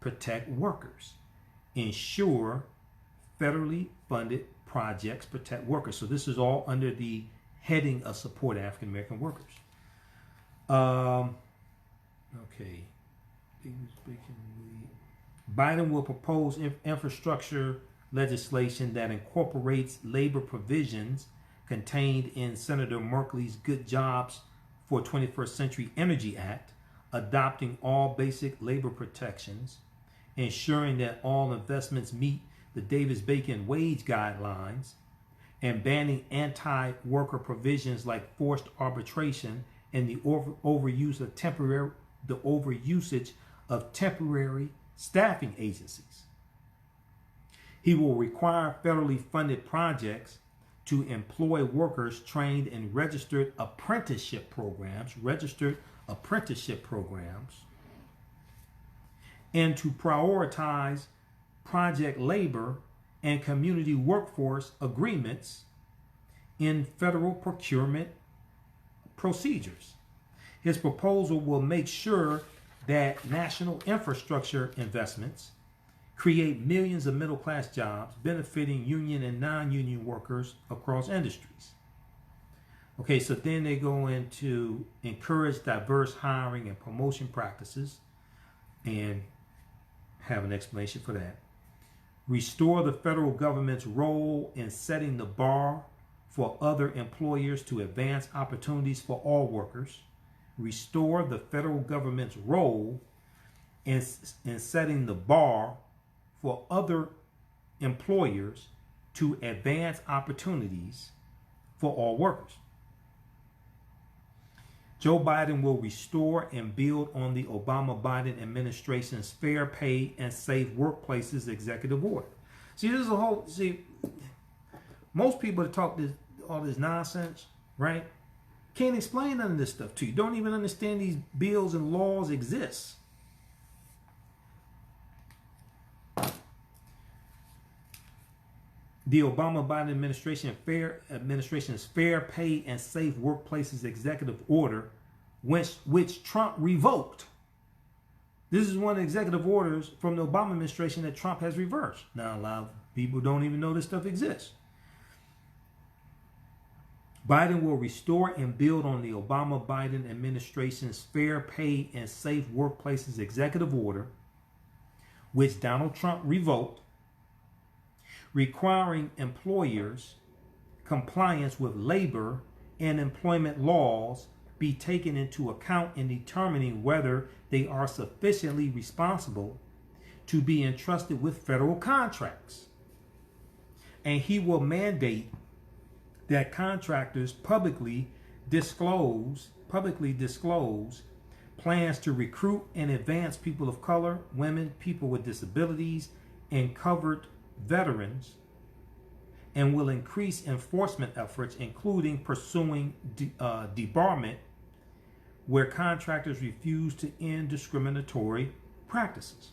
protect workers. Ensure federally funded projects protect workers. So this is all under the heading of support African American workers. Okay. Biden will propose infrastructure legislation that incorporates labor provisions contained in Senator Merkley's Good Jobs for 21st Century Energy Act, adopting all basic labor protections, ensuring that all investments meet the Davis-Bacon wage guidelines, and banning anti-worker provisions like forced arbitration and the overusage of temporary staffing agencies. He will require federally funded projects to employ workers trained in registered apprenticeship programs, and to prioritize project labor and community workforce agreements in federal procurement procedures. His proposal will make sure that national infrastructure investments create millions of middle-class jobs benefiting union and non-union workers across industries. Okay, so then they go into encourage diverse hiring and promotion practices and have an explanation for that. Restore the federal government's role in setting the bar for other employers to advance opportunities for all workers. Restore the federal government's role in setting the bar for other employers to advance opportunities for all workers. Joe Biden will restore and build on the Obama-Biden administration's Fair Pay and Safe Workplaces executive order. See, this is a whole, most people that talk all this nonsense, right, can't explain none of this stuff to you. Don't even understand these bills and laws exist. The Obama-Biden administration's Fair Pay and Safe Workplaces executive order, which Trump revoked. This is one of the executive orders from the Obama administration that Trump has reversed. Now, a lot of people don't even know this stuff exists. Biden will restore and build on the Obama-Biden administration's Fair Pay and Safe Workplaces executive order, which Donald Trump revoked, requiring employers' compliance with labor and employment laws be taken into account in determining whether they are sufficiently responsible to be entrusted with federal contracts. And he will mandate that contractors publicly disclose publicly disclose plans to recruit and advance people of color, women, people with disabilities, and covered veterans, and will increase enforcement efforts, including pursuing debarment where contractors refuse to end discriminatory practices.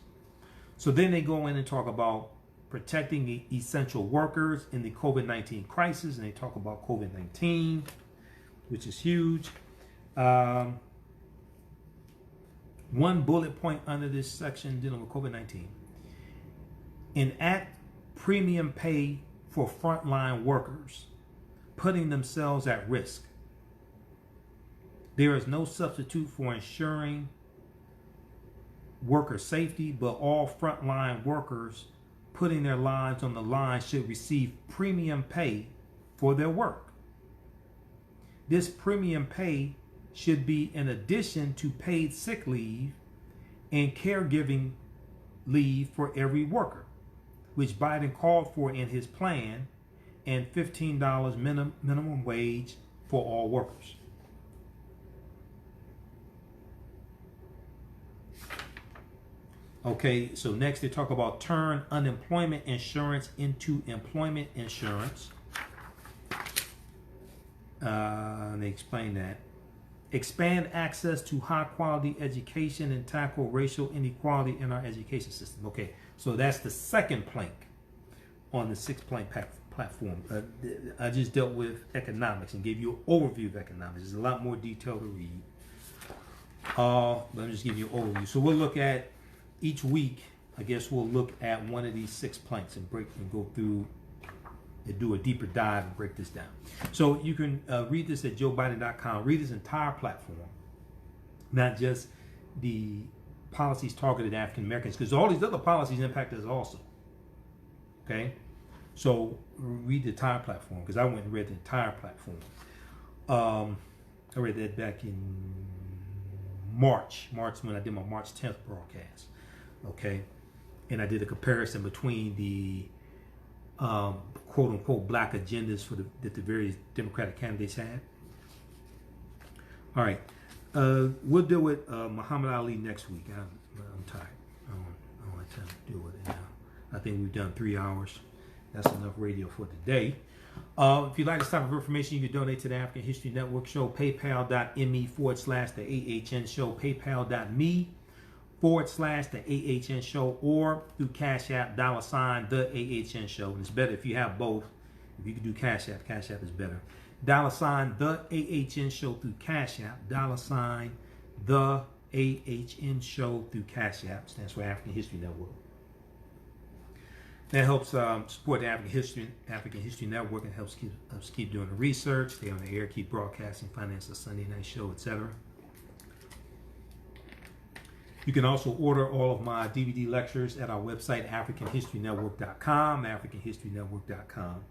So then they go in and talk about protecting essential workers in the COVID-19 crisis, and they talk about COVID-19, which is huge. One bullet point under this section dealing with COVID-19: enact premium pay for frontline workers, putting themselves at risk. There is no substitute for ensuring worker safety, but all frontline workers putting their lives on the line should receive premium pay for their work. This premium pay should be in addition to paid sick leave and caregiving leave for every worker, which Biden called for in his plan, and $15 minimum wage for all workers. Okay, so next they talk about turn unemployment insurance into employment insurance. They explain that. Expand access to high quality education and tackle racial inequality in our education system. Okay, so that's the second plank on the 6-plank platform. I just dealt with economics and gave you an overview of economics. There's a lot more detail to read. Let me just give you an overview. So we'll look at each week, I guess we'll look at one of these 6 planks and go through and do a deeper dive and break this down. So you can read this at joebiden.com. Read this entire platform, not just the policies targeted at African Americans, because all these other policies impact us also. Okay, so read the entire platform, because I went and read the entire platform. I read that back in March when I did my March 10th broadcast. Okay, and I did a comparison between the quote unquote black agendas that the various Democratic candidates had. All right, we'll deal with Muhammad Ali next week. I'm tired. I don't have time to deal with it now. I think we've done 3 hours. That's enough radio for today. If you'd like this type of information, you can donate to the African History Network Show. PayPal.me/TheAHNShow. PayPal.me/TheAHNShow, or through Cash App, $TheAHNShow. And it's better if you have both. If you can do Cash App is better. $TheAHNShow through Cash App. $TheAHNShow through Cash App. Stands for African History Network. That helps support the African History Network, and helps keep doing the research, stay on the air, keep broadcasting, finance the Sunday night show, etc. You can also order all of my DVD lectures at our website, AfricanHistoryNetwork.com, AfricanHistoryNetwork.com,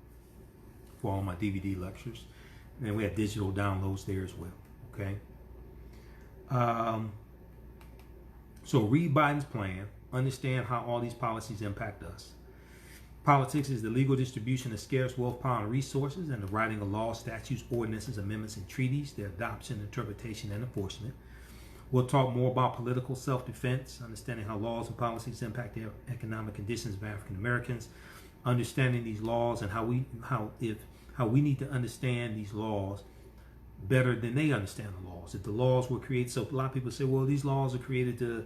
for all my DVD lectures. And then we have digital downloads there as well. Okay. So read Biden's plan, understand how all these policies impact us. Politics is the legal distribution of scarce wealth, power, and resources, and the writing of laws, statutes, ordinances, amendments, and treaties, their adoption, interpretation, and enforcement. We'll talk more about political self-defense, understanding how laws and policies impact the economic conditions of African Americans, understanding these laws, and how we need to understand these laws better than they understand the laws. If the laws were created, so a lot of people say, well, these laws are created to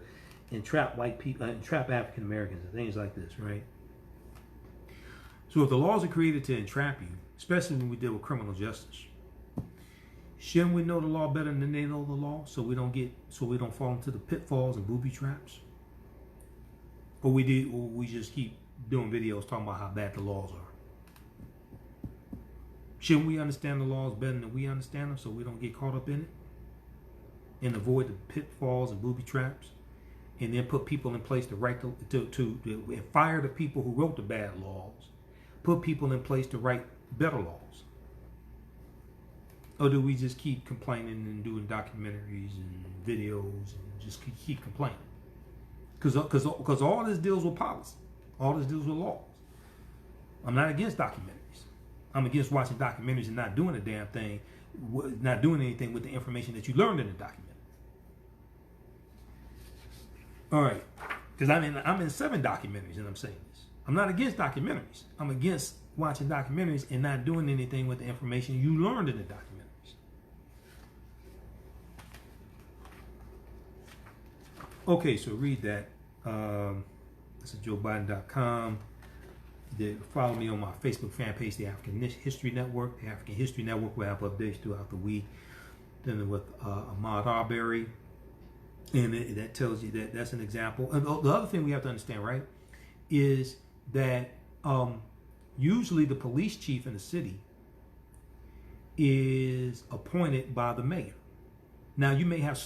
entrap white people, entrap African Americans, and things like this, right? So if the laws are created to entrap you, especially when we deal with criminal justice, shouldn't we know the law better than they know the law, so we don't fall into the pitfalls and booby traps? Or we just keep doing videos talking about how bad the laws are? Shouldn't we understand the laws better than we understand them, so we don't get caught up in it and avoid the pitfalls and booby traps, and then put people in place to fire the people who wrote the bad laws, put people in place to write better laws? Or do we just keep complaining and doing documentaries and videos and just keep complaining? Because all this deals with policy. All this deals with laws. I'm not against documentaries. I'm against watching documentaries and not doing a damn thing. not doing anything with the information that you learned in the document. All right, because I'm in 7 documentaries, and I'm saying this. I'm not against documentaries. I'm against watching documentaries and not doing anything with the information you learned in the documentaries. Okay, so read that. This is JoeBiden.com. Follow me on my Facebook fan page, the African History Network. The African History Network will have updates throughout the week. Then with Ahmaud Arbery. And that tells you that that's an example. And the other thing we have to understand, right, is that usually the police chief in the city is appointed by the mayor. Now you may have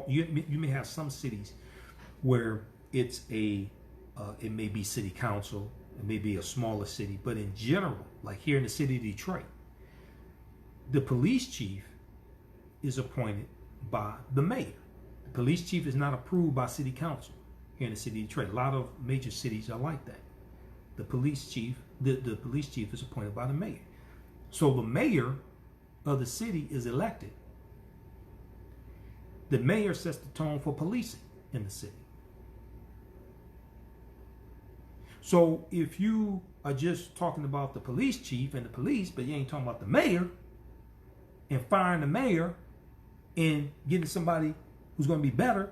you may have some cities where it's it may be city council, it may be a smaller city, but in general, like here in the city of Detroit, the police chief is appointed by the mayor. The police chief is not approved by city council here in the city of Detroit. A lot of major cities are like that. The police chief is appointed by the mayor. So the mayor of the city is elected. The mayor sets the tone for policing in the city. So if you are just talking about the police chief and the police, but you ain't talking about the mayor and firing the mayor and getting somebody who's going to be better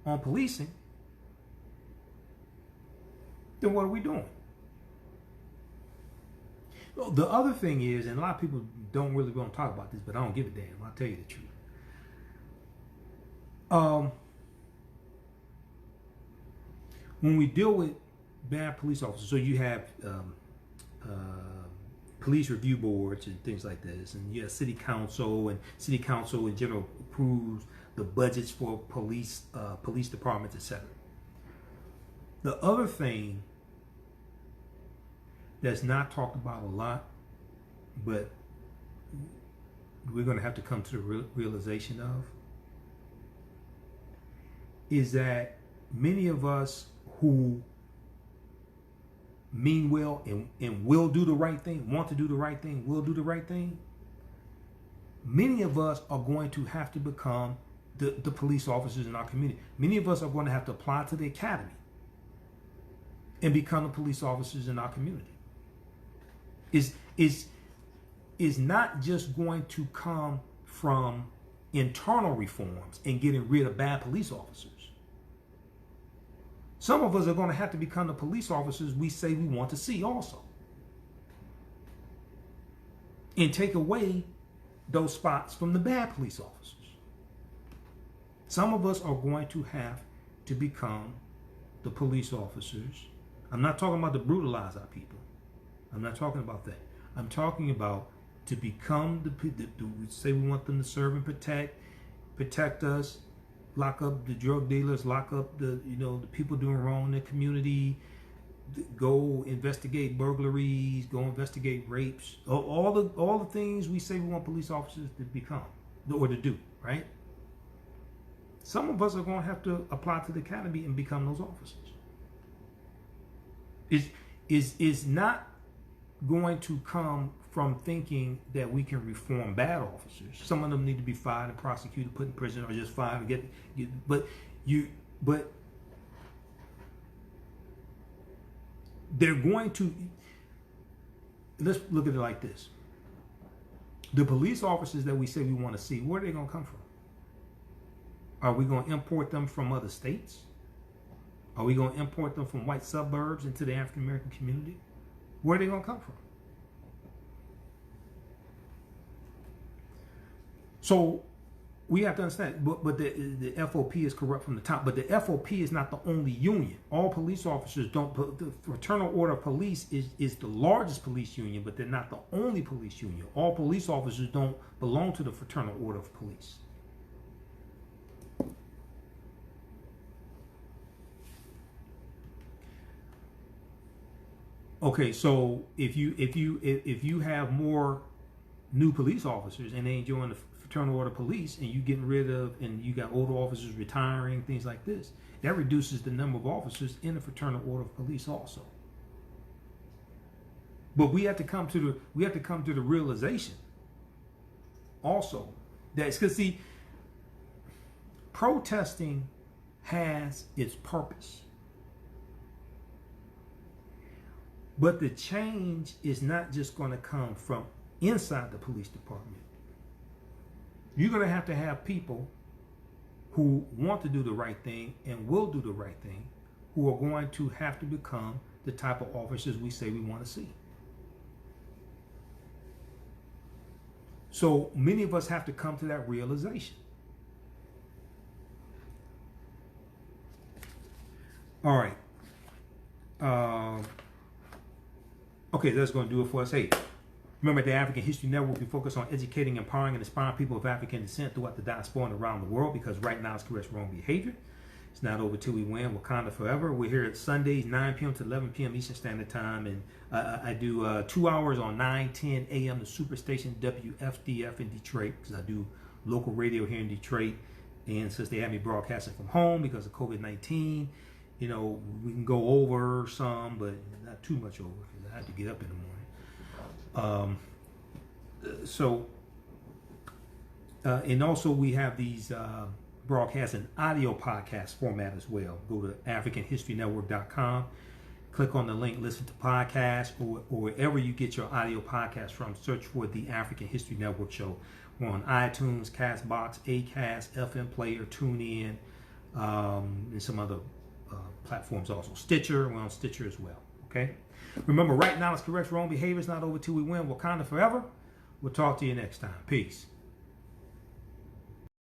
on policing, then what are we doing? Well, the other thing is, and a lot of people don't really want to talk about this, but I don't give a damn. I'll tell you the truth. When we deal with bad police officers, so you have police review boards and things like this, and you have city council, and city council in general approves the budgets for police departments, etc. The other thing that's not talked about a lot, but we're going to have to come to the realization of, is that many of us who mean well and will do the right thing, want to do the right thing, will do the right thing, many of us are going to have to become the police officers in our community. Many of us are going to have to apply to the academy and become the police officers in our community. Is not just going to come from internal reforms and getting rid of bad police officers. Some of us are going to have to become the police officers we say we want to see also. And take away those spots from the bad police officers. Some of us are going to have to become the police officers. I'm not talking about to brutalize our people. I'm not talking about that. I'm talking about to become we say we want them to serve and protect us, lock up the drug dealers, lock up the people doing wrong in the community, go investigate burglaries, go investigate rapes, all the things we say we want police officers to become or to do, right? Some of us are going to have to apply to the academy and become those officers. Is not going to come from thinking that we can reform bad officers. Some of them need to be fired and prosecuted, put in prison, or just fired and get. But they're going to. Let's look at it like this: the police officers that we say we want to see, where are they going to come from? Are we going to import them from other states? Are we going to import them from white suburbs into the African American community? Where are they going to come from? So we have to understand, but the FOP is corrupt from the top. But the FOP is not the only union. All police officers don't. The Fraternal Order of Police is the largest police union, but they're not the only police union. All police officers don't belong to the Fraternal Order of Police. Okay, so if you have more new police officers and they ain't joining the Fraternal Order of Police, and you getting rid of, and you got older officers retiring, things like this, that reduces the number of officers in the Fraternal Order of Police also. But we have to come to the realization also. That's because, see, protesting has its purpose. But the change is not just going to come from inside the police department. You're going to have people who want to do the right thing and will do the right thing, who are going to have to become the type of officers we say we want to see. So many of us have to come to that realization. All right. Okay, that's going to do it for us. Hey, remember the African History Network, we focus on educating, empowering, and inspiring people of African descent throughout the diaspora and around the world, because right now it's correct wrong behavior. It's not over till we win. Wakanda forever. We're here at Sundays, 9 p.m. to 11 p.m. Eastern Standard Time, and I do 2 hours on 9:10 a.m. the Superstation WFDF in Detroit, because I do local radio here in Detroit. And since they have me broadcasting from home because of COVID-19, you know, we can go over some, but not too much over, because I have to get up in the morning. And also we have these broadcasts in audio podcast format as well. Go to AfricanHistoryNetwork.com, click on the link, listen to podcasts, or wherever you get your audio podcast from, search for the African History Network Show. We're on iTunes, Castbox, Acast, FM Player, TuneIn, and some other platforms also. Stitcher, we're on Stitcher as well. Okay? Remember, right now it's correct wrong behavior. It's not over till we win. Wakanda forever. We'll talk to you next time. Peace.